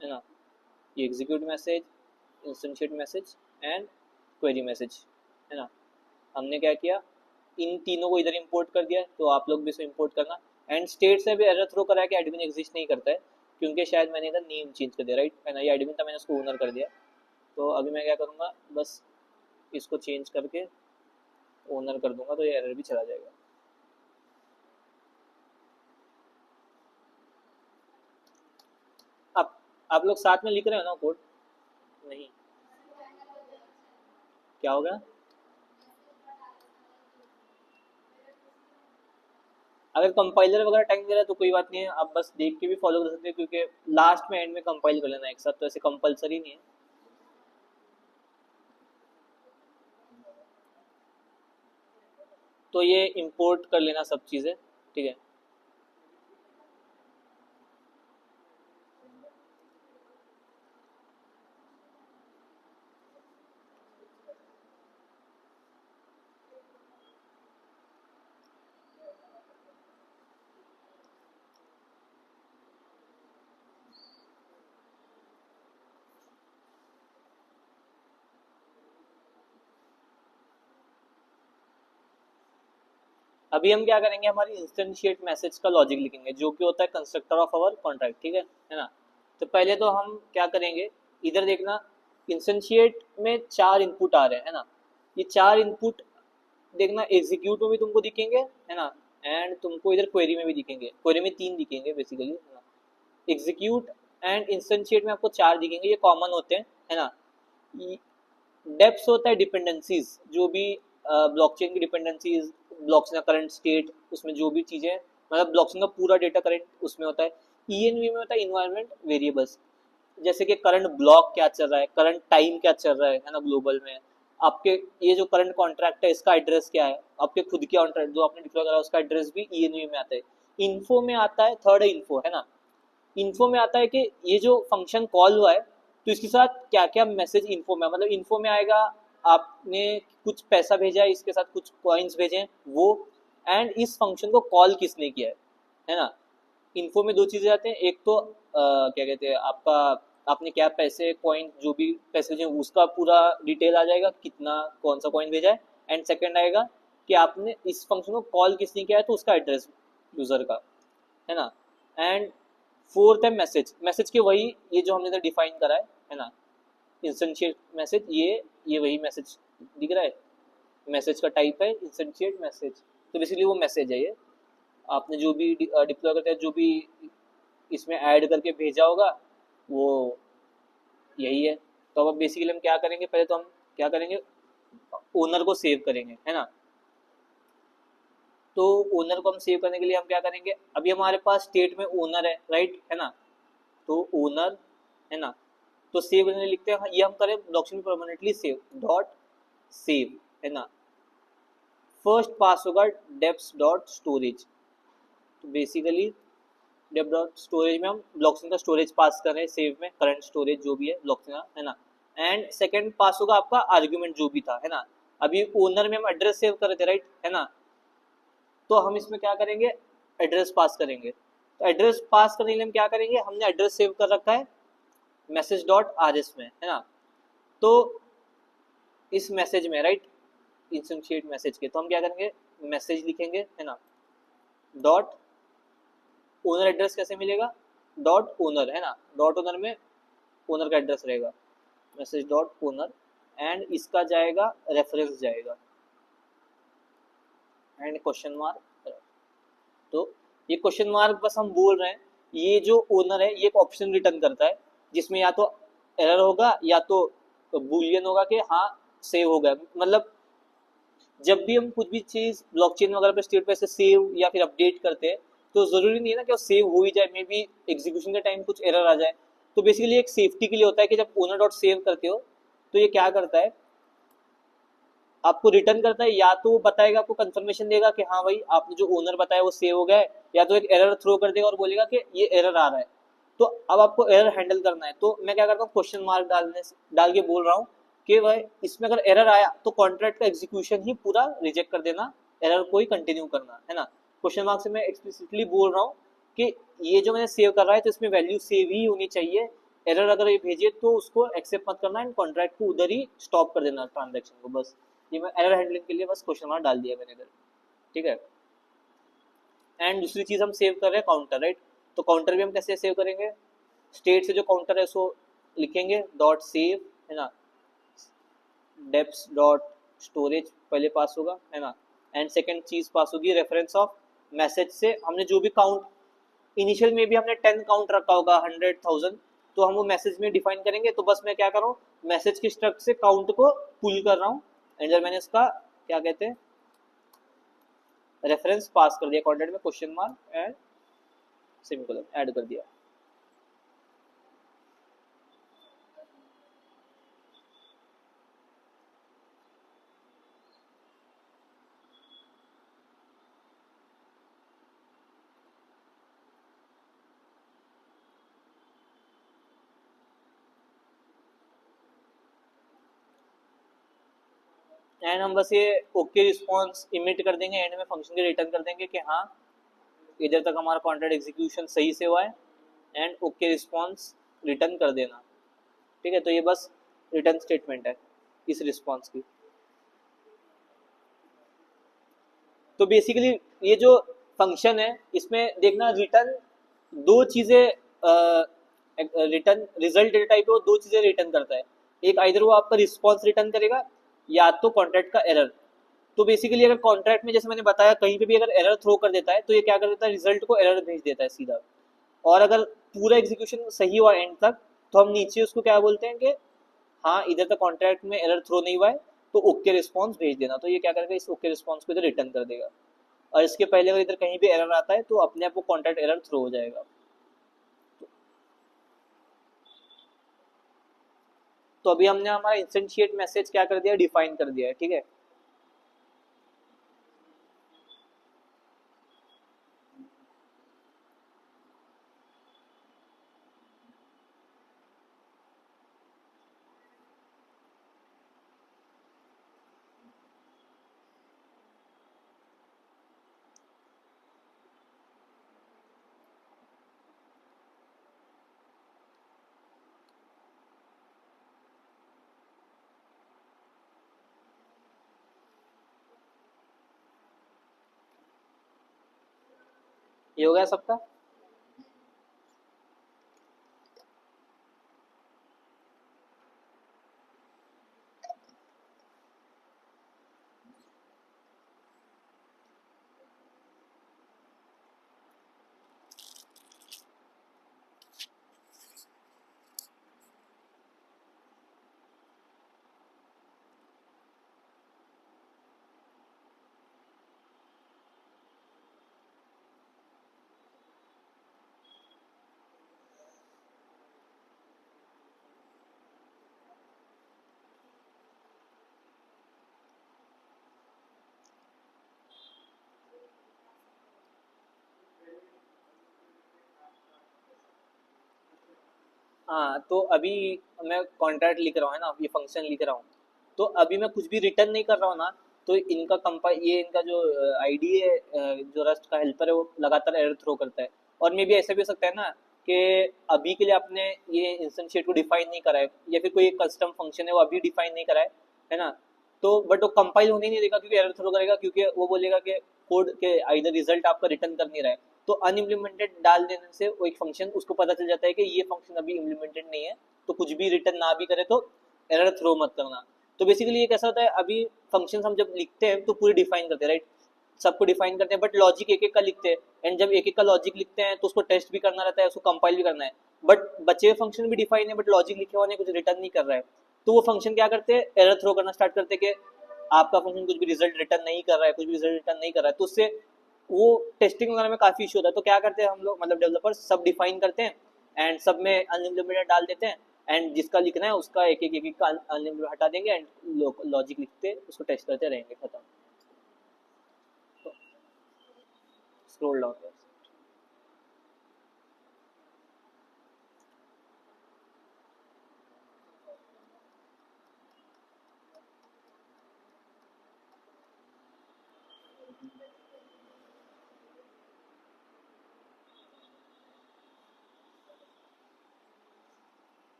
है ना, ये execute message, instantiate message and query message, है ना। हमने क्या किया, इन तीनों को इधर इंपोर्ट कर दिया, तो आप लोग भी इसको इंपोर्ट करना। एंड स्टेट से भी एरर थ्रो करा है कि एडमिन एग्जिस्ट नहीं करता है, क्योंकि शायद मैंने इधर नेम चेंज कर दिया, राइट, है ना। ये एडमिन था, मैंने उसको ओनर कर दिया। तो अभी मैं क्या करूँगा, बस इसको चेंज करके ओनर कर दूंगा, तो ये एरर भी चला जाएगा। आप लोग साथ में लिख रहे हो ना कोड? नहीं, क्या होगा? अगर कंपाइलर वगैरह टाइम दे रहा है तो कोई बात नहीं है, आप बस देख के भी फॉलो कर सकते हैं, क्योंकि लास्ट में एंड में कंपाइल कर लेना एक साथ, तो ऐसे कंपलसरी नहीं है। तो ये इंपोर्ट कर लेना सब चीज़ें, ठीक है। अभी हम क्या करेंगे, हमारी इंस्टेंशिएट मैसेज का लॉजिक लिखेंगे, जो कि होता है कंस्ट्रक्टर ऑफ आवर कॉन्ट्रैक्ट, ठीक है ना। तो पहले तो हम क्या करेंगे, इधर देखना, इंस्टेंशिएट में 4 इनपुट आ रहे हैं, है ना। ये 4 इनपुट देखना, एग्जीक्यूट में भी तुमको दिखेंगे, है ना, एंड तुमको इधर क्वेरी में भी दिखेंगे। क्वेरी में 3 दिखेंगे बेसिकली, है ना। एग्जीक्यूट एंड इंस्टेंशिएट में आपको 4 दिखेंगे, ये कॉमन होते हैं, है ना। डेप्स होता है डिपेंडेंसीज, जो भी ब्लॉकचेन की डिपेंडेंसीज, ब्लॉकचेन का करंट स्टेट, उसमें जो भी चीज़ें, मतलब ब्लॉकचेन का पूरा डेटा करंट उसमें होता है। ईएनवी में होता है इन्वायरमेंट वेरिएबल्स, जैसे कि करंट ब्लॉक क्या चल रहा है, करंट टाइम क्या चल रहा है ना, ग्लोबल में आपके ये जो करंट कॉन्ट्रैक्ट है इसका एड्रेस क्या है, आपके खुद के कॉन्ट्रैक्ट जो आपने डिप्लॉय करा है उसका एड्रेस भी ईएनवी में आता है। इन्फो में आता है, थर्ड इन्फो, है ना। इन्फो में आता है कि ये जो फंक्शन कॉल हुआ है तो इसके साथ क्या क्या मैसेज इन्फो में, मतलब इन्फो में आएगा आपने कुछ पैसा भेजा है, इसके साथ कुछ कॉइन्स भेजे हैं वो, एंड इस फंक्शन को कॉल किसने किया है ना। इन्फो में 2 चीज़ें आते हैं, एक तो क्या कहते हैं आपका, आपने क्या पैसे कॉइन जो भी पैसे भेजे उसका पूरा डिटेल आ जाएगा, कितना कौन सा कॉइन भेजा है, एंड सेकंड आएगा कि आपने इस फंक्शन को कॉल किसने किया है तो उसका एड्रेस यूज़र का, है ना। एंड फोर्थ है मैसेज, मैसेज के वही ये जो हमने डिफाइन करा है ना, इंस्टेंशिएट मैसेज, ये वही मैसेज दिख रहा है, मैसेज का टाइप है इंस्टेंशिएट मैसेज। तो बेसिकली वो मैसेज है, ये आपने जो भी डिप्लॉय करते हैं, जो भी इसमें ऐड करके भेजा होगा वो यही है। तो अब बेसिकली हम क्या करेंगे, पहले तो हम क्या करेंगे, ओनर को सेव करेंगे, है ना। तो ओनर को हम सेव करने के लिए हम क्या करेंगे, अभी हमारे पास स्टेट में ओनर है, राइट, है ना। तो ओनर, है ना, तो सेव करने लिखते हैं, ये हम करें blockchain permanently save dot save, है ना। फर्स्ट पास होगा डेप्स डॉट स्टोरेज, तो बेसिकली डेप डॉट स्टोरेज में हम ब्लॉकचेन का स्टोरेज पास कर रहे हैं, सेव में करंट स्टोरेज जो भी है ब्लॉकचेन का, है ना। एंड सेकंड पास होगा आपका आर्ग्यूमेंट जो भी था, है ना। अभी ओनर में हम एड्रेस सेव कर रहे थे, राइट, है ना। तो हम इसमें क्या करेंगे, एड्रेस पास करेंगे। तो एड्रेस पास करने के लिए हम क्या करेंगे, हमने एड्रेस सेव कर रखा है मैसेज डॉट आर एस में, है ना। तो इस मैसेज में, राइट, इंस्टेंशिएट मैसेज के, तो हम क्या करेंगे, मैसेज लिखेंगे, है ना, डॉट ओनर एड्रेस कैसे मिलेगा, डॉट ओनर, है ना, डॉट ओनर में ओनर का एड्रेस रहेगा, मैसेज डॉट ओनर, एंड इसका जाएगा रेफरेंस जाएगा, एंड क्वेश्चन मार्क। तो ये क्वेश्चन मार्क बस हम बोल रहे हैं, ये जो ओनर है ये एक ऑप्शन रिटर्न करता है, जिसमें या तो एरर होगा या तो बूलियन होगा कि हाँ सेव हो गया। मतलब जब भी हम कुछ भी चीज़ ब्लॉकचेन वगैरह पे स्टेट पे से सेव या फिर अपडेट करते हैं तो ज़रूरी नहीं है ना कि वो सेव हो ही जाए, मे बी एग्जीक्यूशन के टाइम कुछ एरर आ जाए। तो बेसिकली एक सेफ्टी के लिए होता है कि जब ओनर डॉट सेव करते हो तो ये क्या करता है, आपको रिटर्न करता है, या तो वो बताएगा, आपको कंफर्मेशन देगा कि हाँ भाई आपने जो ओनर बताया वो सेव हो गया है, या तो एक एरर थ्रो कर देगा और बोलेगा कि ये एरर आ रहा है। तो अब आपको एरर हैंडल करना है, तो मैं क्या करता हूँ, क्वेश्चन मार्क डाल के बोल रहा हूँ कि भाई इसमें अगर एरर आया तो कॉन्ट्रैक्ट का एग्जीक्यूशन ही पूरा रिजेक्ट कर देना, एरर को ही कंटिन्यू करना, है ना। क्वेश्चन मार्क से मैं एक्सप्लिसिटली बोल रहा हूँ कि ये जो मैंने सेव कर रहा है तो इसमें वैल्यू सेव ही होनी चाहिए, एरर अगर ये भेजे तो उसको एक्सेप्ट मत करना एंड कॉन्ट्रैक्ट को उधर ही स्टॉप कर देना ट्रांजेक्शन को, बस ये मैं एरर हैंडलिंग के लिए बस क्वेश्चन मार्क डाल दिया मैंने इधर, ठीक है। एंड दूसरी चीज हम सेव कर रहे हैं काउंटर, राइट। तो काउंटर भी हम कैसे सेव करेंगे, स्टेट से जो काउंटर है उसको लिखेंगे डॉट सेव, है ना, डेप्स डॉट स्टोरेज पहले पास होगा, है ना। एंड सेकंड चीज पास होगी रेफरेंस ऑफ मैसेज से हमने जो भी काउंट, इनिशियल में भी हमने 10 काउंट रखा होगा 100,000, तो हम वो मैसेज में डिफाइन करेंगे। तो बस मैं क्या कर रहा हूँ, मैसेज की स्ट्रक्ट से काउंट को पुल कर रहा हूँ, एंड जब मैंने इसका क्या कहते हैं रेफरेंस पास कर दिया, कॉन्ट्रैक्ट में question mark and semicolon add कर दिया। एंड हम बस ये ओके रिस्पॉन्स इमिट कर देंगे, एंड में फंक्शन के रिटर्न कर देंगे कि हाँ इधर तक हमारा कॉन्ट्रैक्ट एग्जीक्यूशन सही से हुआ है, एंड ओके रिस्पॉन्स रिटर्न कर देना। ठीक है, तो ये बस रिटर्न स्टेटमेंट है इस रिस्पॉन्स की। तो बेसिकली ये जो फंक्शन है इसमें देखना रिटर्न दो चीज़ें, रिटर्न रिजल्ट डेटा टाइप है वो दो चीज़ें रिटर्न करता है। एक आइदर वो आपका रिस्पॉन्स रिटर्न करेगा या तो कॉन्ट्रैक्ट का एरर। तो बेसिकली अगर कॉन्ट्रैक्ट में जैसे मैंने बताया कहीं पे भी अगर एरर थ्रो कर देता है तो ये क्या कर देता है, रिजल्ट को एरर भेज देता है सीधा। और अगर पूरा एग्जीक्यूशन सही हुआ एंड तक तो हम नीचे उसको क्या बोलते हैं कि हाँ इधर तक कॉन्ट्रैक्ट में एरर थ्रो नहीं हुआ है तो ओके रिस्पॉन्स भेज देना। तो ये क्या करेगा, इस ओके रिस्पॉन्स को इधर रिटर्न कर देगा। और इसके पहले अगर इधर कहीं भी एरर आता है तो अपने आप वो कॉन्ट्रैक्ट एरर थ्रो हो जाएगा। तो अभी हमने हमारा इंस्टेंशिएट मैसेज क्या कर दिया, डिफाइन कर दिया है। ठीक है, ये हो गया सबका। हाँ तो अभी मैं कॉन्ट्रैक्ट लिख रहा हूँ है ना, ये फंक्शन लिख रहा हूँ, तो अभी मैं कुछ भी रिटर्न नहीं कर रहा हूँ ना, तो इनका ये इनका जो आईडी है, जो रस्ट का हेल्पर है वो लगातार एरर थ्रो करता है। और मे भी ऐसा भी हो सकता है ना कि अभी के लिए आपने ये इंस्टेंशिएट को डिफाइन नहीं करा है, या फिर कोई कस्टम फंक्शन है वो अभी डिफाइन नहीं करा है ना, तो बट वो कंपाइल होने नहीं देगा क्योंकि एरर थ्रो करेगा, क्योंकि वो बोलेगा कि कोड के आइदर रिजल्ट आपका रिटर्न कर नहीं रहा है। तो अनइम्प्लीमेंटेड डाल देने से वो एक फंक्शन उसको पता चल जाता है कि ये फंक्शन अभी इम्प्लीमेंटेड नहीं है, तो कुछ भी रिटर्न ना भी करे तो एरर थ्रो मत करना। तो बेसिकली ये कैसा होता है, अभी फंक्शन हम जब लिखते हैं तो पूरे डिफाइन करते हैं, राइट, सबको डिफाइन करते हैं, बट लॉजिक एक एक का लिखते हैं। एंड जब एक एक का लॉजिक लिखते हैं तो उसको टेस्ट भी करना रहता है, उसको कंपाइल भी करना है, बट बचे हुए फंक्शन भी डिफाइन है बट लॉजिक लिखे हुआ नहीं, कुछ रिटर्न नहीं कर रहा है। तो वो फंक्शन क्या करते हैं, एरर थ्रो करना स्टार्ट करते हैं कि आपका फंक्शन कुछ भी रिजल्ट रिटर्न नहीं कर रहा है, कुछ भी रिजल्ट रिटर्न नहीं कर रहा है। तो उससे वो टेस्टिंग वगैरह में काफ़ी इशू होता है। तो क्या करते हैं हम लोग, मतलब डेवलपर्स सब डिफाइन करते हैं एंड सब में अनलिमिटेड डाल देते हैं, एंड जिसका लिखना है उसका एक एक का अनलिमिटेड हटा देंगे एंड लॉजिक लिखते उसको टेस्ट करते रहेंगे, खत्म। स्क्रॉल डाउन कर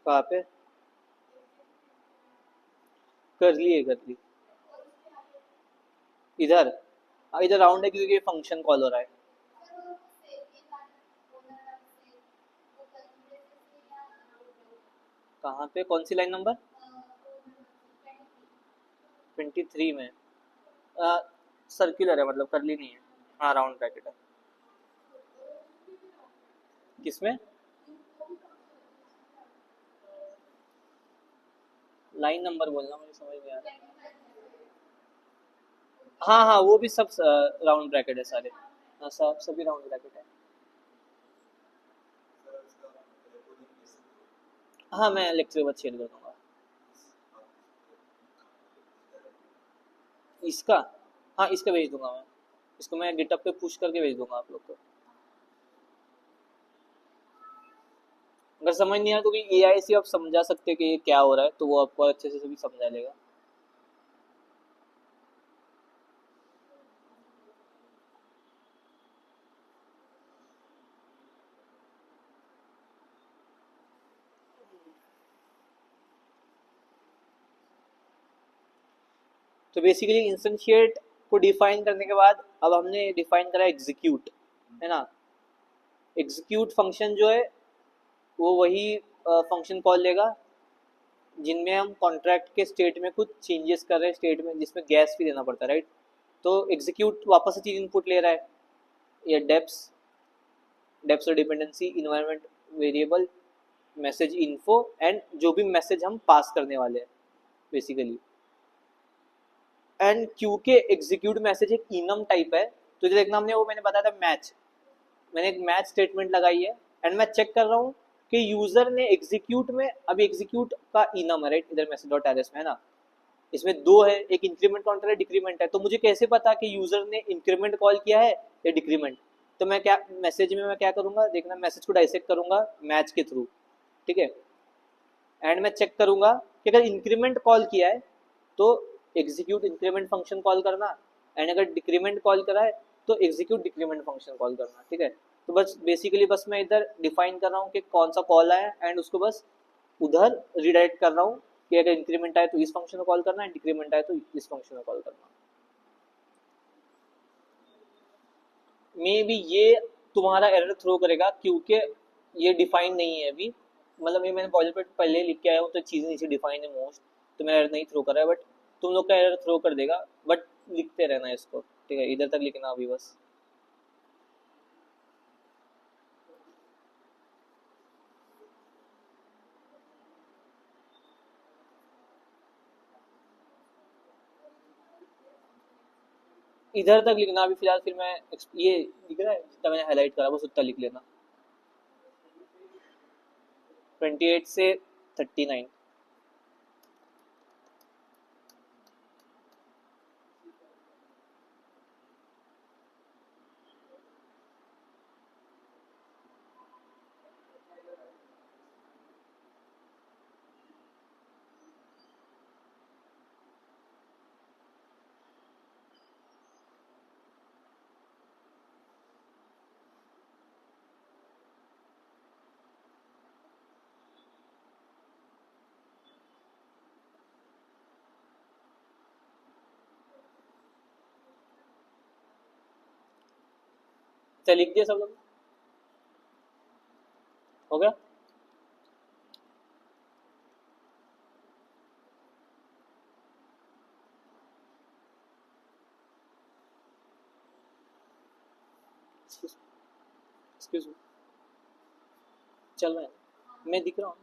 कहाँ पे कर ली इधर। इधर राउंड है क्योंकि फंक्शन कॉल हो रहा है। कहाँ पे, कौन सी लाइन नंबर 23 में? सर्कुलर है, मतलब करली नहीं है। हाँ राउंड ब्रैकेट है। किसमें? लाइन नंबर बोलना, मुझे समझ नहीं आ रहा। हाँ हाँ, वो भी सब राउंड ब्रैकेट है सारे। हाँ, सब सभी राउंड ब्रैकेट है। हाँ, मैं लेक्चर के बाद शेयर कर दूंगा इसका। हाँ, इसका भेज दूंगा मैं। इसको मैं गिटअप पे पुश करके भेज दूंगा आप लोग को। अगर समझ नहीं आया तो भी एआई से आप समझा सकते हैं कि ये क्या हो रहा है, तो वो आपको अच्छे से सभी समझा लेगा। तो बेसिकली इंस्टेंशिएट को डिफाइन करने के बाद अब हमने डिफाइन करा एग्जीक्यूट, है ना। एग्जीक्यूट फंक्शन जो है वो वही फंक्शन कॉल लेगा जिनमें हम कॉन्ट्रैक्ट के स्टेट में कुछ चेंजेस कर रहे हैं, स्टेट में जिसमें गैस भी देना पड़ता है, राइट। तो एग्जीक्यूट वापस से चीज इनपुट ले रहा है, ये डेप्स, डेप्स और dependency, environment variable, message info, and जो भी मैसेज हम पास करने वाले हैं बेसिकली। एंड क्यू के एग्जीक्यूट मैसेज एक इनम टाइप है। तो जो देखना हमने वो मैंने बताया था मैच, मैंने एक मैच स्टेटमेंट लगाई है एंड मैं चेक कर रहा हूँ कि यूजर ने एग्जीक्यूट में, अभी एग्जीक्यूट का इनम है, राइट, इधर मैसेज डॉट एरएस में है ना। इसमें दो है, एक इंक्रीमेंट काउंटर है, डिक्रीमेंट है। तो मुझे कैसे पता कि यूजर ने इंक्रीमेंट कॉल किया है या डिक्रीमेंट। तो मैं क्या मैसेज में मैं क्या करूंगा, देखना मैसेज को डाइसेक्ट करूंगा मैच के थ्रू, ठीक है। एंड मैं चेक करूंगा कि अगर इंक्रीमेंट कॉल किया है तो एग्जीक्यूट इंक्रीमेंट फंक्शन कॉल करना, एंड अगर डिक्रीमेंट कॉल करा है तो एग्जीक्यूट डिक्रीमेंट फंक्शन कॉल करना, ठीक है। तो बस बेसिकली बस मैं इधर डिफाइन कर रहा हूँ कि कौन सा कॉल आया एंड उसको बस उधर रिडायरेक्ट कर रहा हूँ कि अगर इंक्रीमेंट आए तो इस फंक्शन को कॉल करना है, डिक्रीमेंट आए तो इस फंक्शन को कॉल करना। मे बी ये तुम्हारा एरर थ्रो करेगा क्योंकि ये डिफाइन नहीं है अभी। मतलब ये मैंने बॉइलर पेट पहले लिख के आया हूँ तो चीज़ें नीचे डिफाइन है मोस्ट, तो मेरा एरर नहीं थ्रो कर रहा है, बट तुम लोग का एरर थ्रो कर देगा। बट लिखते रहना इसको, ठीक है, इधर तक लिखना अभी बस। इधर तक लिखना अभी फिलहाल, फिर मैं ये लिख रहा है जितना मैंने हाईलाइट करा बस उतना लिख लेना। 28 से 39। अच्छा, लिख दिया सब लोग, हो गया। एक्सक्यूज मी, चल रहा है, मैं दिख रहा हूँ।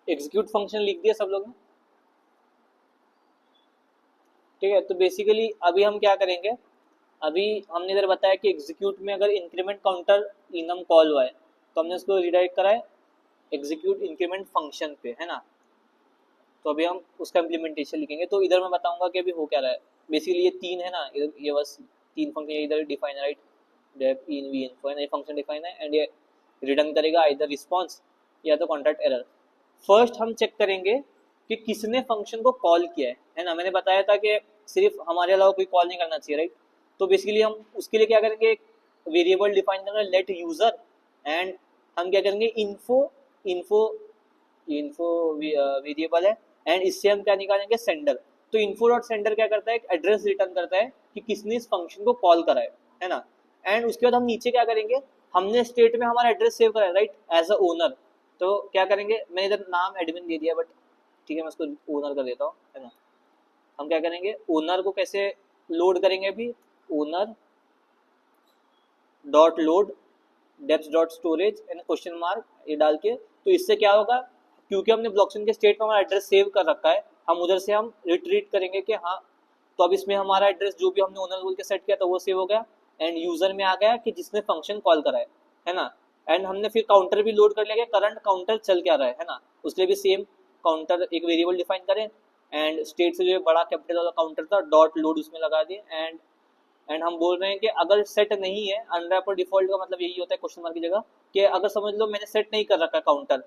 एग्जीक्यूट फंक्शन लिख दिया सब लोग ने, ठीक है। तो बेसिकली अभी हम क्या करेंगे, अभी हमने इधर बताया कि एग्जीक्यूट में अगर इंक्रीमेंट काउंटर इनम कॉल हुआ है तो हमने उसको रिडायरेक्ट करा है एग्जीक्यूट इंक्रीमेंट फंक्शन पे, है ना। तो अभी हम उसका इम्प्लीमेंटेशन लिखेंगे। तो इधर मैं बताऊंगा कि अभी हो क्या रहा है। बेसिकली ये तीन है ना, इधर ये बस तीन फंक्शन इधर डिफाइन है, right. Deps env info है ना, ये फंक्शन डिफाइन है एंड ये रिटर्न करेगा इधर रिस्पॉन्स या तो कॉन्ट्रैक्ट एरर। फर्स्ट हम चेक करेंगे कि किसने फंक्शन को कॉल किया है ना। मैंने बताया था कि सिर्फ हमारे अलावा कोई कॉल नहीं करना चाहिए, राइट। तो बेसिकली हम उसके लिए क्या करेंगे, वेरिएबल डिफाइन करेंगे लेट यूजर, एंड हम क्या करेंगे इन्फो, इन्फो इन्फो वेरिएबल है एंड इससे हम क्या निकालेंगे सेंडर। तो इन्फो डॉट सेंडर क्या करता है, एक एड्रेस रिटर्न करता है कि किसने इस फंक्शन को कॉल करा है ना। एंड उसके बाद हम नीचे क्या करेंगे, हमने स्टेट में हमारा एड्रेस सेव करा है राइट एज अ ओनर, तो क्या करेंगे, मैंने इधर नाम एडमिन दे दिया बट ठीक है मैं उसको ओनर कर देता हूँ, है ना। हम क्या करेंगे, ओनर को कैसे लोड करेंगे, अभी owner dot load deps dot storage and question mark ये डाल के, तो इससे क्या होगा, क्योंकि हमने ब्लॉकचेन के स्टेट में हमारा एड्रेस सेव कर रखा है, हम उधर से हम रिट्रीट करेंगे कि हाँ, तो अब इसमें हमारा एड्रेस जो भी हमने ओनर बोल के सेट किया था वो सेव हो गया, एंड यूजर में आ गया कि जिसने फंक्शन कॉल करा है ना। एंड हमने फिर काउंटर भी लोड कर लिया, करंट काउंटर चल क्या रहा है ना, उसके लिए भी सेम काउंटर एक वेरिएबल डिफाइन करें, एंड स्टेट से जो बड़ा कैपिटल वाला काउंटर था डॉट लोड उसमें लगा दिए, एंड हम बोल रहे हैं कि अगर सेट नहीं है, अनरैप और डिफॉल्ट का मतलब यही होता है क्वेश्चन मार्क की जगह, कि अगर समझ लो मैंने सेट नहीं कर रखा है काउंटर,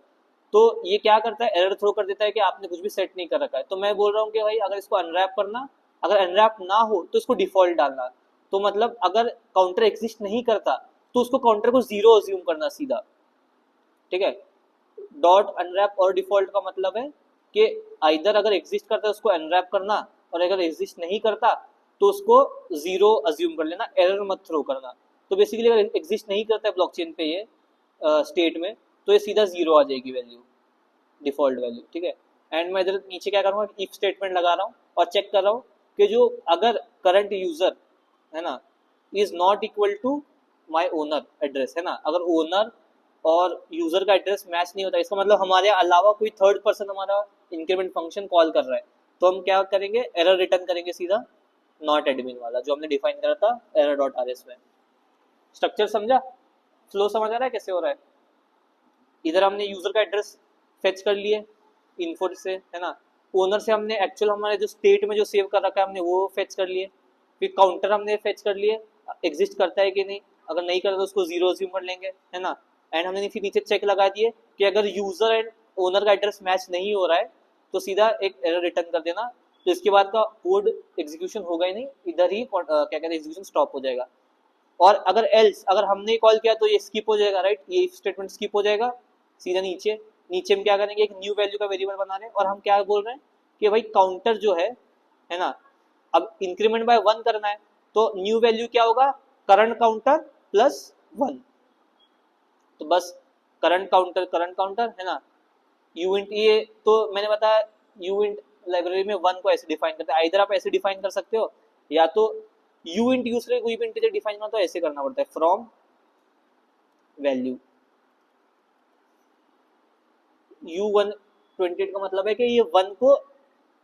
तो ये क्या करता है, एरर थ्रो कर देता है कि आपने कुछ भी सेट नहीं कर रखा है। तो मैं बोल रहा हूँ कि भाई अगर इसको अनरैप करना, अगर अनरैप ना हो तो इसको डिफॉल्ट डालना, तो मतलब अगर काउंटर एग्जिस्ट नहीं करता तो उसको काउंटर को जीरो अज्यूम करना सीधा, ठीक है। डॉट अनरैप और डिफॉल्ट का मतलब है कि आइदर अगर एग्जिस्ट करता है उसको अनरैप करना, और अगर एग्जिस्ट नहीं करता तो उसको जीरो अज्यूम कर लेना, एरर मत थ्रो करना। तो बेसिकली अगर एग्जिस्ट नहीं करता है ब्लॉकचेन पे ये स्टेट में, तो ये सीधा जीरो आ जाएगी वैल्यू, डिफॉल्ट वैल्यू, ठीक है। एंड मैं इधर नीचे क्या करूँगा, इफ स्टेटमेंट लगा रहा हूँ और चेक कर रहा हूँ कि जो अगर करंट यूजर है ना is not equal to my owner address, है ना, अगर ओनर और यूजर का एड्रेस मैच नहीं होता, इसका मतलब हमारे अलावा कोई थर्ड पर्सन हमारा इंक्रीमेंट फंक्शन कॉल कर रहा है, तो हम क्या करेंगे, एरर रिटर्न करेंगे सीधा, नॉट एडमिन वाला जो हमने डिफाइन करा था एरर डॉट आर एस में। स्ट्रक्चर समझा, फ्लो समझ आ रहा है कैसे हो रहा है। इधर हमने यूजर का एड्रेस फेच कर लिए इन्फो से, है ना, ओनर से हमने एक्चुअल हमारे जो स्टेट में जो सेव कर रखा है हमने वो फेच कर लिए, फिर काउंटर हमने फेच कर लिए, एग्जिस्ट करता है कि नहीं, अगर नहीं करता तो उसको जीरो अज्यूम कर लेंगे, है ना। एंड हमने फिर नीचे चेक लगा दिए कि अगर यूजर एंड ओनर का एड्रेस मैच नहीं हो रहा है तो सीधा एक एरर रिटर्न कर देना, तो इसके बाद का कोड एग्जीक्यूशन होगा ही नहीं, इधर ही क्या कहते हैं एग्जीक्यूशन स्टॉप हो जाएगा। और अगर एल्स अगर हमने कॉल किया तो ये स्किप हो जाएगा राइट, ये स्टेटमेंट स्किप हो जाएगा, सीधा नीचे नीचे हम क्या करेंगे, एक न्यू वैल्यू का वेरिएबल बना रहे हैं, और हम क्या बोल रहे हैं कि भाई काउंटर जो है ना, अब इंक्रीमेंट बाय वन करना है, तो न्यू वैल्यू क्या होगा, करंट काउंटर प्लस वन, तो बस करंट काउंटर है ना, यूइंट, ये तो मैंने बताया यूइंट लाइब्रेरी में वन को ऐसे डिफाइन करते हैं, इधर आप ऐसे डिफाइन कर सकते हो, या तो यूइंट यूज करके कोई भी इंटीजर डिफाइन करना तो ऐसे करना पड़ता है, फ्रॉम वैल्यू U128 का मतलब है कि ये वन को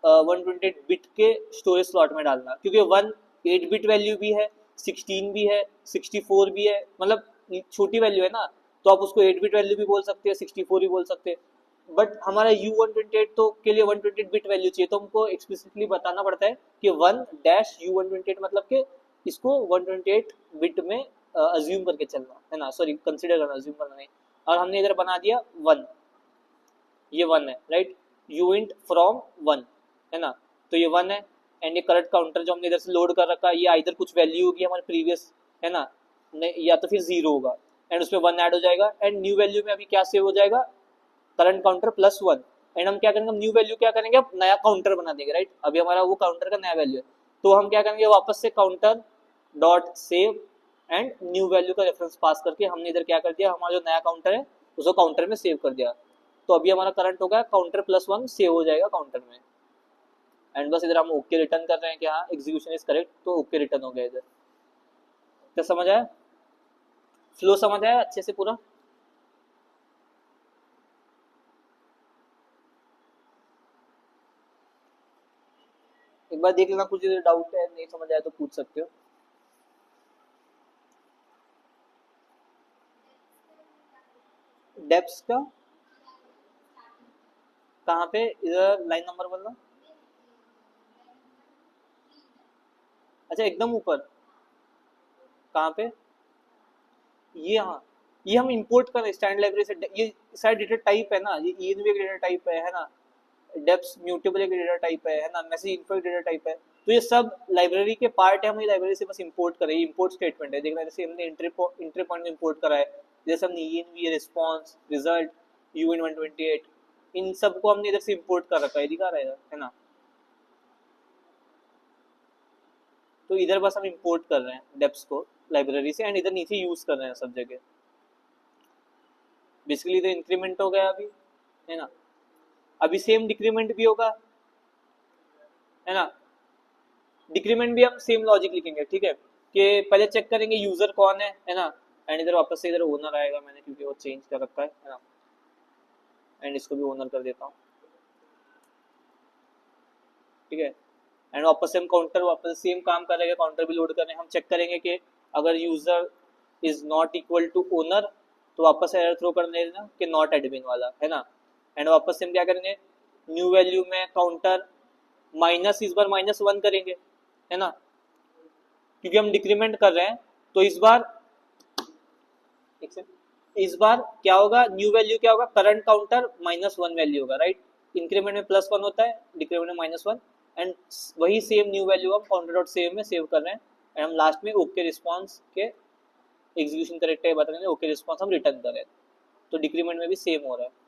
128 बिट के स्टोरेज स्लॉट में डालना, क्योंकि वन 8 बिट वैल्यू भी है, 16 भी है, 64 भी है, मतलब छोटी वैल्यू है ना, तो आप उसको 8 बिट वैल्यू भी बोल सकते हैं, 64 भी बोल सकते हैं, बट हमारा U128 तो के लिए 128 बिट वैल्यू चाहिए, तो हमको एक्सप्लिसिटली बताना पड़ता है कि 1-U128 मतलब कि इसको 128 बिट में अज्यूम करके चलना है ना, सॉरी कंसिडर करना, अज्यूम करना नहीं, और हमने इधर बना दिया वन, ये वन है राइट, यूइंट फ्रॉम वन, है ना, तो ये वन है, एंड ये करंट काउंटर जो हमने इधर से लोड कर रखा है, ये इधर कुछ वैल्यू होगी हमारे प्रीवियस, है ना, या तो फिर जीरो होगा, एंड उसमें वन ऐड हो जाएगा, एंड न्यू वैल्यू में अभी क्या सेव हो जाएगा, current counter plus one, and हम क्या करेंगे, न्यू वैल्यू क्या करेंगे, अब नया काउंटर बना देंगे राइट, अभी हमारा वो काउंटर का नया वैल्यू है, तो हम क्या करेंगे, वापस से counter dot save and new value का रेफरेंस पास करके हमने इधर क्या कर दिया, हमारा जो नया काउंटर है उसको काउंटर में सेव कर दिया, तो अभी हमारा करंट होगा काउंटर प्लस वन सेव हो जाएगा काउंटर में, एंड बस इधर हम ओके रिटर्न कर रहे हैं कि हाँ एग्जीक्यूशन इज करेक्ट, तो ओके रिटर्न हो गया इधर। क्या समझ आया, फ्लो समझ आया अच्छे से पूरा। एक बार देख लेना, कुछ डाउट है नहीं समझ आया तो पूछ सकते हो। डेप्स का कहाँ पे, इधर लाइन नंबर बोलना, अच्छा एकदम ऊपर, कहाँ पे, ये हाँ, ये हम इंपोर्ट कर रहे हैं स्टैंड लाइब्रेरी से, ये सारे डेटा टाइप है ना, ये ENV एक डेटा टाइप है ना, डेप्स म्यूटेबल एक डेटा टाइप है ना, मैसेज इन्फो एक डेटा टाइप है, तो ये सब लाइब्रेरी के पार्ट है, हम ये लाइब्रेरी से बस इंपोर्ट करें, इंपोर्ट स्टेटमेंट है, देखना जैसे हमने एंट्री पॉइंट इंपोर्ट करा है, जैसे हमने ENV रिस्पॉन्स रिजल्ट UN128 इन सबको हमने इधर से इंपोर्ट कर रखा है, दिखा रहा है ना, तो इधर बस हम इंपोर्ट कर रहे हैं डेप्स को, लाइब्रेरी से, एंड इधर नीचे यूज कर रहे हैं सब जगह। बेसिकली इधर इंक्रीमेंट हो गया अभी, है ना। अभी सेम डिक्रीमेंट भी होगा, है ना। डिक्रीमेंट भी हम सेम लॉजिक लिखेंगे, ठीक है, कि पहले चेक करेंगे यूजर कौन है ना। एंड इधर वापस से इधर ओनर आएगा, मैंने क्योंकि वो चेंज कर रखा है ना। एंड इसको भी ओनर कर देता हूँ, ठीक है। एंड वापस से हम काउंटर वापस सेम काम करेंगे, काउंटर भी लोड करें। हम चेक करेंगे कि अगर user is not equal to owner तो वापस एरर थ्रो कर देना कि नॉट एडमिन वाला, है ना। एंड वापस से हम क्या करेंगे, न्यू वैल्यू में काउंटर माइनस, इस बार -1 करेंगे, है ना, क्योंकि हम डिक्रीमेंट कर रहे हैं। तो इस बार क्या होगा, न्यू वैल्यू क्या होगा, करंट काउंटर -1 वैल्यू होगा, राइट। इंक्रीमेंट में +1 होता है, डिक्रीमेंट में -1। एंड वही सेम न्यू वैल्यू हम काउंटर डॉट सेव में सेव कर रहे हैं। एंड हम लास्ट में ओके रिस्पॉन्स के एग्जीक्यूशन करेक्ट है बता देंगे, ओके रिस्पॉन्स हम रिटर्न करें। तो डिक्रीमेंट में भी सेम हो रहा है।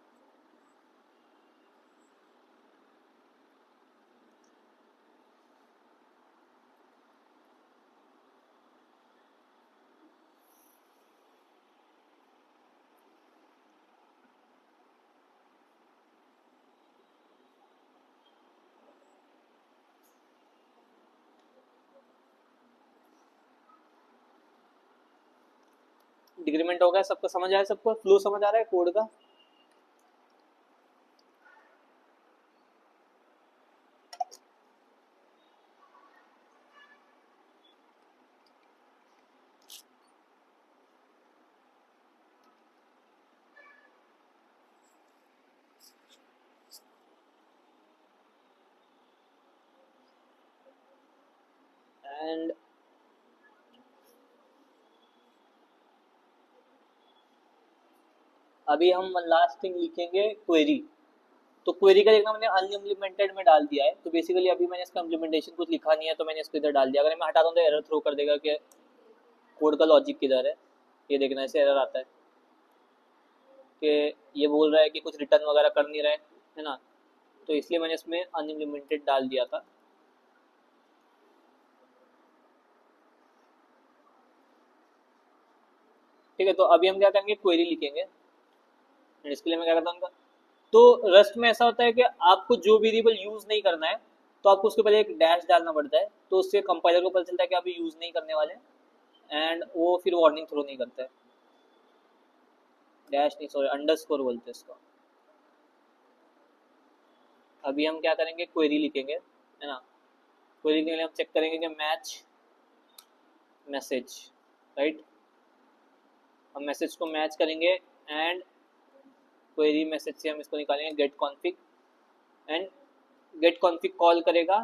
डिक्रीमेंट हो गया, सबको समझ आया, सबको फ्लो समझ आ रहा है कोड का। एंड अभी हम लास्ट थिंग लिखेंगे क्वेरी। तो क्वेरी का देखना मैंने अनइम्प्लीमेंटेड में डाल दिया है। तो बेसिकली अभी मैंने इसका इम्प्लीमेंटेशन कुछ लिखा नहीं है, तो मैंने इसको इधर डाल दिया। अगर मैं हटा दूँ तो एरर थ्रो कर देगा कि कोड का लॉजिक किधर है। ये देखना, ऐसे एरर आता है कि ये बोल रहा है कि कुछ रिटर्न वगैरह कर नहीं रहा है ना। तो इसलिए मैंने इसमें अनइम्प्लीमेंटेड डाल दिया था। ठीक है, तो अभी हम क्या करेंगे, क्वेरी लिखेंगे। इसके लिए मैं क्या करता हूँ, तो रस्ट में ऐसा होता है कि आपको जो वेरिएबल यूज नहीं करना है तो आपको उसके पहले एक डैश डालना पड़ता है। तो उससे कंपाइलर को पता चलता है कि आप यूज नहीं करने वाले, एंड वो फिर वार्निंग थ्रो नहीं करता है। डैश नहीं, सॉरी, अंडरस्कोर बोलते हैं इसको। अभी हम क्या करेंगे, क्वेरी लिखेंगे, है ना। क्वेरी लिखने के लिए हम चेक करेंगे कि मैच मैसेज, राइट। हम मैसेज को मैच करेंगे एंड क्वेरी मैसेज से हम इसको निकालेंगे get config, and get config call करेगा।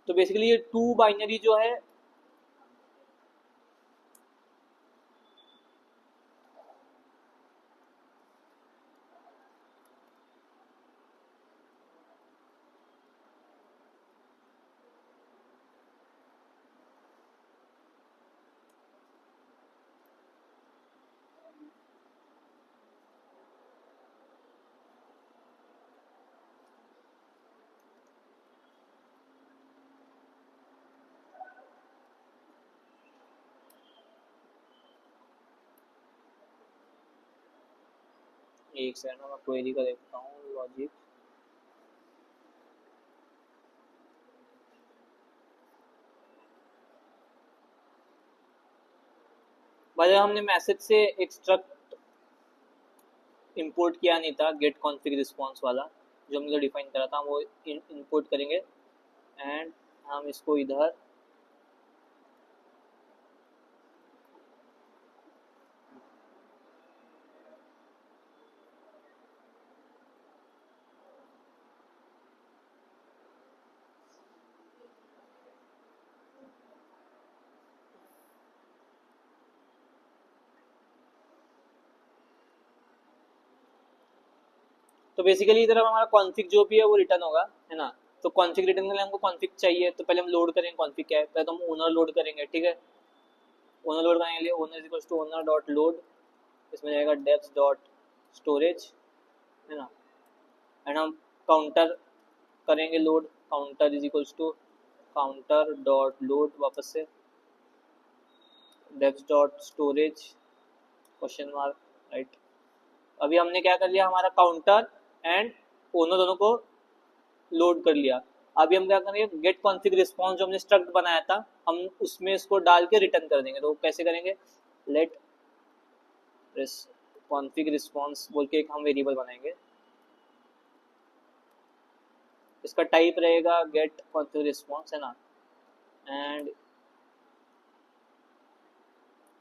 तो बेसिकली ये टू बाइनरी जो है, एक सेकंड मैं क्वेरी का देखता हूँ लॉजिक। भाई हमने मैसेज से एक स्ट्रक्ट इंपोर्ट किया नहीं था, गेट कॉन्फिग रिस्पॉन्स वाला जो हमने डिफाइन करा था, वो इंपोर्ट करेंगे। एंड हम इसको इधर तो बेसिकली इधर हमारा कॉन्फिग जो भी है वो रिटर्न होगा, है ना। तो कॉन्फिग रिटर्न के लिए हमको कॉन्फिग चाहिए, तो पहले हम लोड करेंगे कॉन्फिग क्या है। पहले तो हम ओनर लोड करेंगे, ठीक है। ओनर लोड करने के लिए owner equals to owner dot load, इसमें जाएगा डेप्स डॉट स्टोरेज, है ना। एंड हम काउंटर करेंगे load, counter is equals to counter dot load वापस से, deps dot storage question mark, right. अभी हमने क्या कर लिया, हमारा काउंटर एंड ओनर दोनों को लोड कर लिया। अभी हम क्या करेंगे, गेट कॉन्फिग रिस्पॉन्स जो हमने स्ट्रक्ट बनाया था, हम उसमें इसको डाल के रिटर्न कर देंगे। तो कैसे करेंगे, लेट कॉन्फिग रिस्पॉन्स बोल के एक हम वेरिएबल बनाएंगे, इसका टाइप रहेगा गेट कॉन्फिग रिस्पॉन्स, है ना। एंड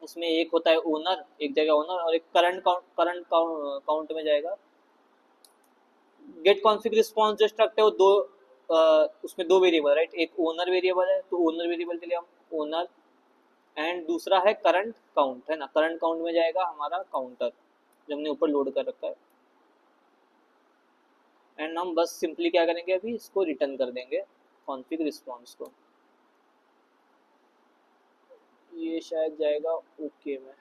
इसमें एक होता है ओनर, एक जगह ओनर, और एक करंट में जाएगा। गेट कॉन्फिग रिस्पॉन्स जो स्ट्रक्ट है वो दो उसमें दो वेरिएबल, राइट। एक ओनर वेरिएबल है, तो ओनर वेरिएबल के लिए हम ओनर, एंड दूसरा है करंट काउंट, है ना। करंट काउंट में जाएगा हमारा काउंटर जो हमने ऊपर लोड कर रखा है। एंड हम बस सिंपली क्या करेंगे, अभी इसको रिटर्न कर देंगे कॉन्फिग रिस्पॉन्स को। ये शायद जाएगा ओके में।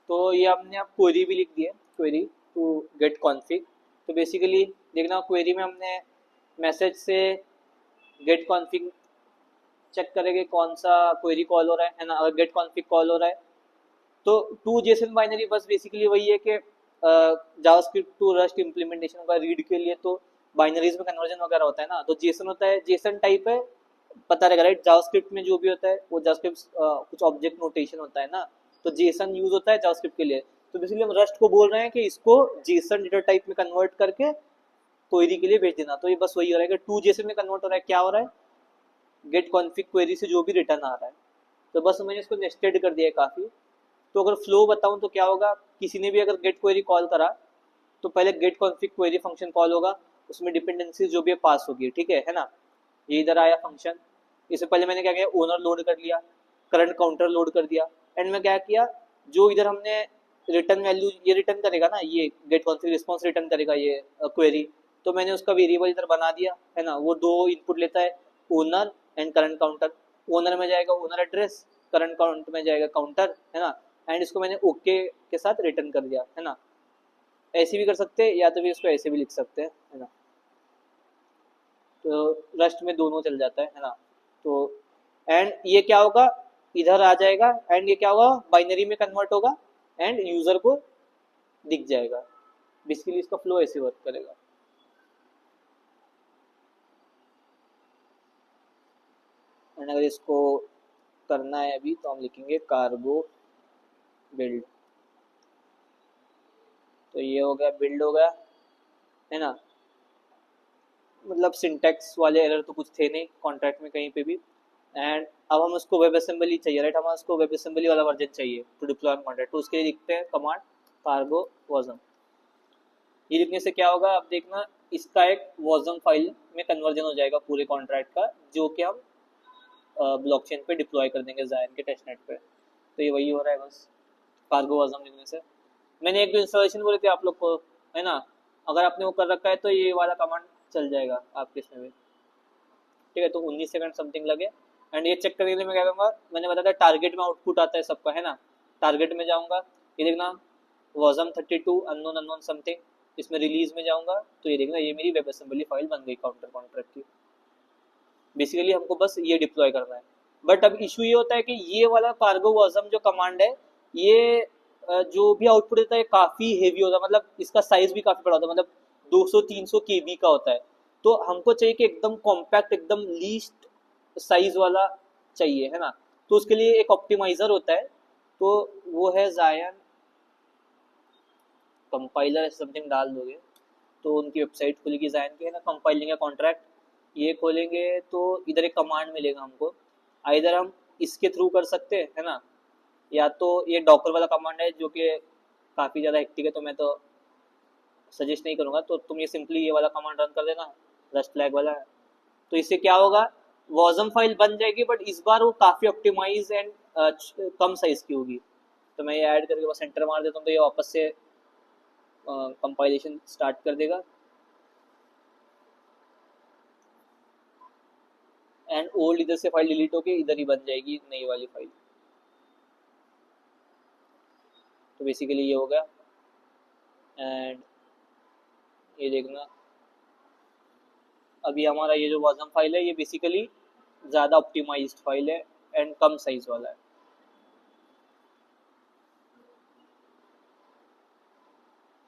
तो ये हमने अब क्वेरी भी लिख दी है, क्वेरी टू गेट कॉन्फिग। तो बेसिकली देखना, क्वेरी में हमने मैसेज से गेट कॉन्फिग चेक करेंगे कौन सा क्वेरी कॉल हो रहा है ना। अगर गेट कॉन्फिग कॉल हो रहा है तो टू जेसन बाइनरी बस बेसिकली वही है कि जावास्क्रिप्ट टू रस्ट इम्प्लीमेंटेशन का रीड के लिए तो बाइनरीज में कन्वर्जन वगैरह होता है ना। तो जेसन होता है, जेसन टाइप है, पता रहेगा, राइट। जावास्क्रिप्ट में जो भी होता है वो जावास्क्रिप्ट कुछ ऑब्जेक्ट नोटेशन होता है ना, तो जेसन यूज होता है जावास्क्रिप्ट के लिए। तो बेसिकली हम रस्ट को बोल रहे हैं कि इसको जेसन डेटा टाइप में कन्वर्ट करके क्वेरी के लिए भेज देना। तो ये बस वही हो रहा है कि टू जेसन में कन्वर्ट हो रहा है। क्या हो रहा है, गेट कॉन्फिग क्वेरी से जो भी रिटर्न आ रहा है। तो बस मैंने इसको नेस्टेड कर दिया है काफ़ी। तो अगर फ्लो बताऊं तो क्या होगा, किसी ने भी अगर गेट क्वेरी कॉल करा तो पहले get config query function call होगा, उसमें डिपेंडेंसी जो भी है पास होगी, ठीक है ना। ये इधर आया फंक्शन, इससे पहले मैंने क्या किया, ओनर लोड कर लिया, करंट काउंटर लोड कर दिया। एंड में क्या किया, जो इधर हमने रिटर्न वैल्यू ये रिटर्न करेगा ना, ये गेट कॉन्फिग रिस्पॉन्स रिटर्न करेगा ये क्वेरी, तो मैंने उसका वेरिएबल इधर बना दिया, है ना। वो दो इनपुट लेता है, owner and current counter. Owner में जाएगा ओनर एड्रेस, करंट काउंट में जाएगा काउंटर, है ना। एंड इसको मैंने ओके के साथ रिटर्न कर दिया, है ना। ऐसे भी कर सकते हैं या तो भी इसको ऐसे भी लिख सकते हैं, है ना। तो रस्ट में दोनों चल जाता है ना। तो एंड ये क्या होगा, इधर आ जाएगा, एंड ये क्या होगा, बाइनरी में कन्वर्ट होगा एंड यूजर को दिख जाएगा। बेसिकली इसका फ्लो ऐसे वर्क करेगा। एंड अगर इसको करना है अभी तो हम लिखेंगे कार्गो बिल्ड। तो ये हो गया, बिल्ड हो गया, है ना। मतलब सिंटैक्स वाले एरर तो कुछ थे नहीं कॉन्ट्रैक्ट में कहीं पे भी। एंड अब हम उसको वेब असेंबली चाहिए, राइट। हमें उसको वेब असेंबली वाला वर्जन चाहिए टू डिप्लॉय कॉन्ट्रैक्ट। तो उसके लिए लिखते हैं कमांड कार्गो वर्जन। ये लिखने से क्या होगा, अब देखना, इसका एक वर्जन फाइल में कन्वर्जन हो जाएगा पूरे कॉन्ट्रैक्ट का, जो कि हम ब्लॉकचेन पे डिप्लॉय कर देंगे जायन के टेस्टनेट पे। तो ये वही हो रहा है बस, कार्गो वर्जन लिखने से। मैंने एक दो इंस्टॉलेशन बोले थे आप लोग को, है ना। अगर आपने वो कर रखा है तो ये वाला कमांड चल जाएगा आपके इसमें भी, ठीक है। तो 19 सेकंड समथिंग लगे। एंड ये चेक करने के लिए मैं क्या करूँगा, मैंने बताया था टारगेट में आउटपुट आता है सबका, है ना। टारगेट में जाऊँगा, ये देखना वर्जन 32 अननोन अननोन समथिंग, इसमें रिलीज में जाऊँगा तो ये देखना ये मेरी वेब असेंबली फाइल बन गई काउंटर कॉन्ट्रैक्ट की। बेसिकली हमको बस ये डिप्लॉय करना है। बट अब इशू ये होता है कि ये वाला कार्गो वर्जन जो कमांड है, ये जो भी आउटपुट देता है काफ़ी हेवी होता है, मतलब इसका साइज भी काफ़ी बड़ा होता है, मतलब 200-300 केबी का होता है। तो हमको चाहिए कि एकदम कॉम्पैक्ट, एकदम लीस्ट साइज वाला चाहिए, है ना। तो उसके लिए एक ऑप्टिमाइजर होता है, तो वो है जायन कंपाइलर, समथिंग डाल दोगे तो उनकी वेबसाइट खुलेगी जायन की, है ना। कंपाइलिंग का कॉन्ट्रैक्ट ये खोलेंगे तो इधर एक कमांड मिलेगा हमको, आइधर हम इसके थ्रू कर सकते हैं, है ना, या तो ये डॉकर वाला कमांड है जो कि काफ़ी ज़्यादा हेक्टिक है, तो मैं तो सजेस्ट नहीं करूँगा। तो तुम ये सिंपली ये वाला कमांड रन कर देना, रस्ट फ्लैग वाला है। तो इससे क्या होगा, वॉजम फाइल बन जाएगी, बट इस बार वो काफ़ी ऑप्टिमाइज एंड कम साइज़ की होगी। तो मैं ये ऐड करके बस एंटर मार देता हूँ, तो ये वापस से कंपाइलेशन स्टार्ट कर देगा। एंड ओल्ड इधर से फाइल डिलीट होके इधर ही बन जाएगी नई वाली फाइल। तो बेसिकली ये हो गया। एंड ये देखना, अभी हमारा ये जो वाजम फाइल है ये बेसिकली ज़्यादा ऑप्टिमाइज्ड फाइल है एंड कम साइज वाला है।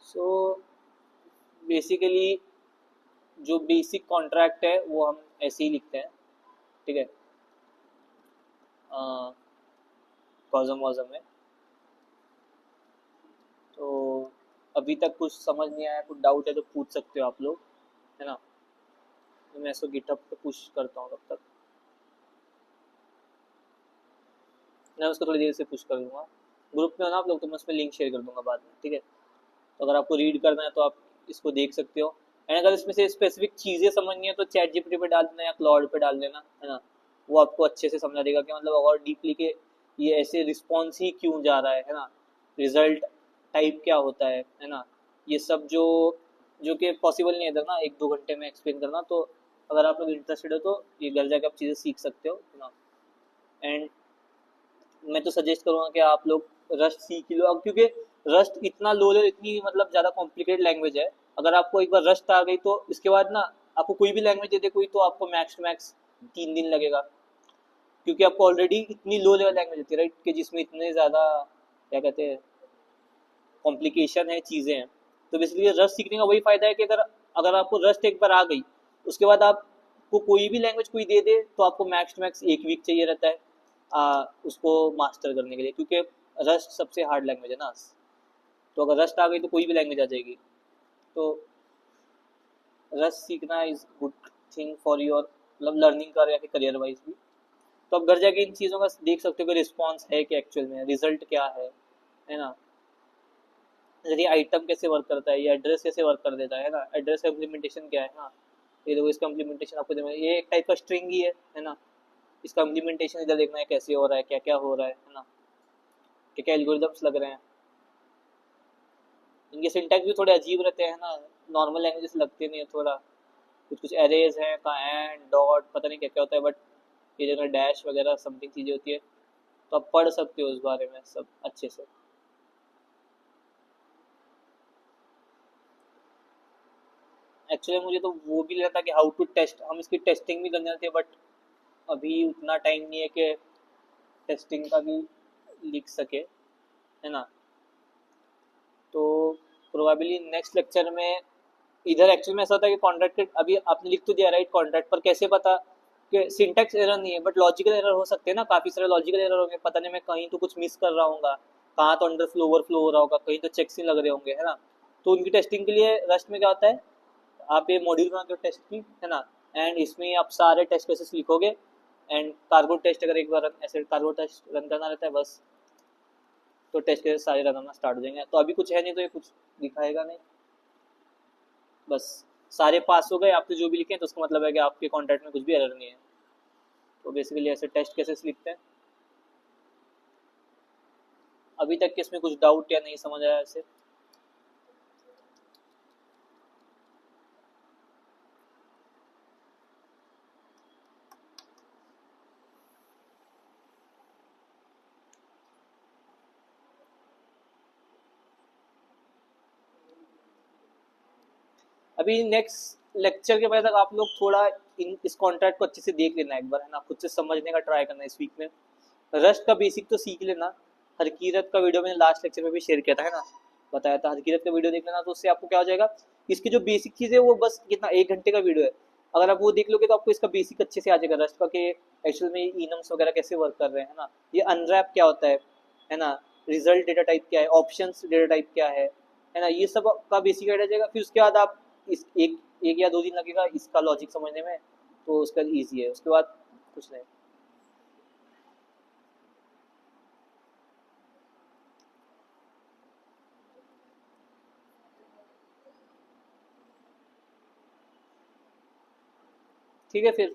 सो बेसिकली जो बेसिक कॉन्ट्रैक्ट है वो हम ऐसे ही लिखते हैं, ठीक है, कॉजम वॉजम में। तो अभी तक कुछ समझ नहीं आया, कुछ डाउट है तो पूछ सकते हो आप लोग, है ना। तो मैं इसको गिटहब पे पुश करता हूँ, तब तक मैं उसको थोड़ी देर से पुश कर दूंगा। ग्रुप में हो ना आप लोग, तो मैं उसमें लिंक शेयर कर दूंगा बाद में, ठीक है। तो अगर आपको रीड करना है तो आप इसको देख सकते हो। एंड अगर इसमें से स्पेसिफिक चीज़ें समझनी है तो चैट जीपीटी पे डाल देना या क्लाउड पे डाल देना, है ना। वो आपको अच्छे से समझा देगा कि मतलब और डीपली के ये ऐसे रिस्पॉन्स ही क्यों जा रहा है ना, रिजल्ट टाइप क्या होता है ना। ये सब जो जो कि पॉसिबल नहीं है इधर ना 1-2 घंटे में एक्सप्लेन करना। तो अगर आप लोग इंटरेस्टेड हो तो ये घर जाकर आप चीज़ें सीख सकते हो, है ना। एंड मैं तो सजेस्ट करूँगा कि आप लोग रस्ट सीख लो अब, क्योंकि रस्ट इतना लो लेवल, इतनी मतलब ज़्यादा कॉम्प्लिकेटेड लैंग्वेज है। अगर आपको एक बार रस्ट आ गई तो इसके बाद ना आपको कोई भी लैंग्वेज दे दे कोई, तो आपको मैक्स टू मैक्स 3 दिन लगेगा, क्योंकि आपको ऑलरेडी इतनी लो लेवल लैंग्वेज होती है, राइट, कि जिसमें इतने ज़्यादा क्या कहते हैं कॉम्प्लिकेशन है, चीज़ें हैं। तो बेसिकली रस्ट सीखने का वही फ़ायदा है कि अगर अगर आपको रस्ट एक बार आ गई, उसके बाद आपको कोई भी लैंग्वेज कोई दे दे तो आपको मैक्स टू मैक्स 1 वीक चाहिए रहता है उसको मास्टर करने के लिए, क्योंकि रस्ट सबसे हार्ड लैंग्वेज है ना। तो अगर रस्ट आ गई तो कोई भी लैंग्वेज आ जाएगी। तो रस्ट सीखना is good thing for your मतलब लर्निंग कर या फिर करियर वाइज भी। तो आप घर जाके इन चीज़ों का देख सकते हो कि रिस्पॉन्स है कि एक्चुअल में रिजल्ट क्या है ना। जैसे आइटम कैसे वर्क करता है, ये एड्रेस कैसे वर्क कर देता है ना, एड्रेस का इम्प्लीमेंटेशन क्या है ना। ये देखो इसका इम्प्लीमेंटेशन आपको देखना, ये एक टाइप का स्ट्रिंग ही है ना। इसका इम्प्लीमेंटेशन इधर देखना है कैसे हो रहा है, क्या क्या हो रहा है ना, क्या क्या एल्गोरिदम्स लग रहे हैं। इनके सिंटैक्स भी थोड़े अजीब रहते हैं ना, नॉर्मल लैंग्वेज से लगते नहीं है थोड़ा। कुछ कुछ एरेज हैं का एंड डॉट पता नहीं क्या क्या होता है, बट ये जगह डैश वगैरह समथिंग चीज़ें होती है। तो आप पढ़ सकते हो उस बारे में सब अच्छे से। एक्चुअली मुझे तो वो भी लगा था कि हाउ टू टेस्ट, हम इसकी टेस्टिंग भी करने थे, बट अभी उतना टाइम नहीं है कि टेस्टिंग का भी लिख सके, है ना। तो प्रोबेबली नेक्स्ट लेक्चर में, इधर एक्चुअली में ऐसा होता है कि कॉन्ट्रैक्ट अभी आपने लिख तो दिया राइट, कॉन्ट्रैक्ट पर कैसे पता कि सिंटैक्स एरर नहीं है, बट लॉजिकल एरर हो सकते हैं ना, काफ़ी सारे लॉजिकल एरर होंगे, पता नहीं मैं कहीं तो कुछ मिस कर रहा हूँ, कहाँ तो अंडर फ्लो ओवरफ्लो हो रहा होगा, कहीं तो चेक्स नहीं लग रहे होंगे, है ना। तो उनकी टेस्टिंग के लिए रस्ट में क्या होता है, आप ये मॉड्यूल बनाते हो टेस्ट की, है ना। एंड इसमें आप सारे टेस्ट केसेस लिखोगे, एंड कार्गो टेस्ट अगर एक बार ऐसे कार्गो टेस्ट रन करना रहता है बस, तो टेस्ट केसेस सारे रन होना स्टार्ट हो जाएंगे। तो अभी कुछ है नहीं तो ये कुछ दिखाएगा नहीं, बस सारे पास हो गए आपने जो भी लिखे हैं, तो उसका मतलब है कि आपके कॉन्ट्रैक्ट में कुछ भी एरर नहीं है। तो बेसिकली ऐसे टेस्ट केसेस लिखते हैं। अभी तक इसमें कुछ डाउट या नहीं समझ आया ऐसे। अभी नेक्स्ट लेक्चर के बाद तक आप लोग थोड़ा इस कॉन्ट्रैक्ट को अच्छे से देख लेना एक बार, है ना, खुद से समझने का ट्राई करना इस वीक में। रस्ट का बेसिक तो सीख लेना। हरकीरत का वीडियो मैंने लास्ट लेक्चर में भी शेयर किया था, है ना, बताया था। हरकीरत का वीडियो देख लेना, तो उससे आपको क्या हो जाएगा, इसकी जो बेसिक चीज़ है वो बस कितना 1 घंटे का वीडियो है, अगर आप वो देख लोगे तो आपको इसका बेसिक अच्छे से आ जाएगा रस्ट का, कि एक्चुअल में इनम्स वगैरह कैसे वर्क कर रहे हैं, है ना, ये अनरैप क्या होता है ना, रिजल्ट डेटा टाइप क्या है, ऑप्शंस डेटा टाइप क्या है ना, ये सब का बेसिक आइडिया जाएगा। फिर उसके बाद आप इस एक एक या 2 दिन लगेगा इसका लॉजिक समझने में, तो उसका ईजी है, उसके बाद कुछ नहीं। ठीक है फिर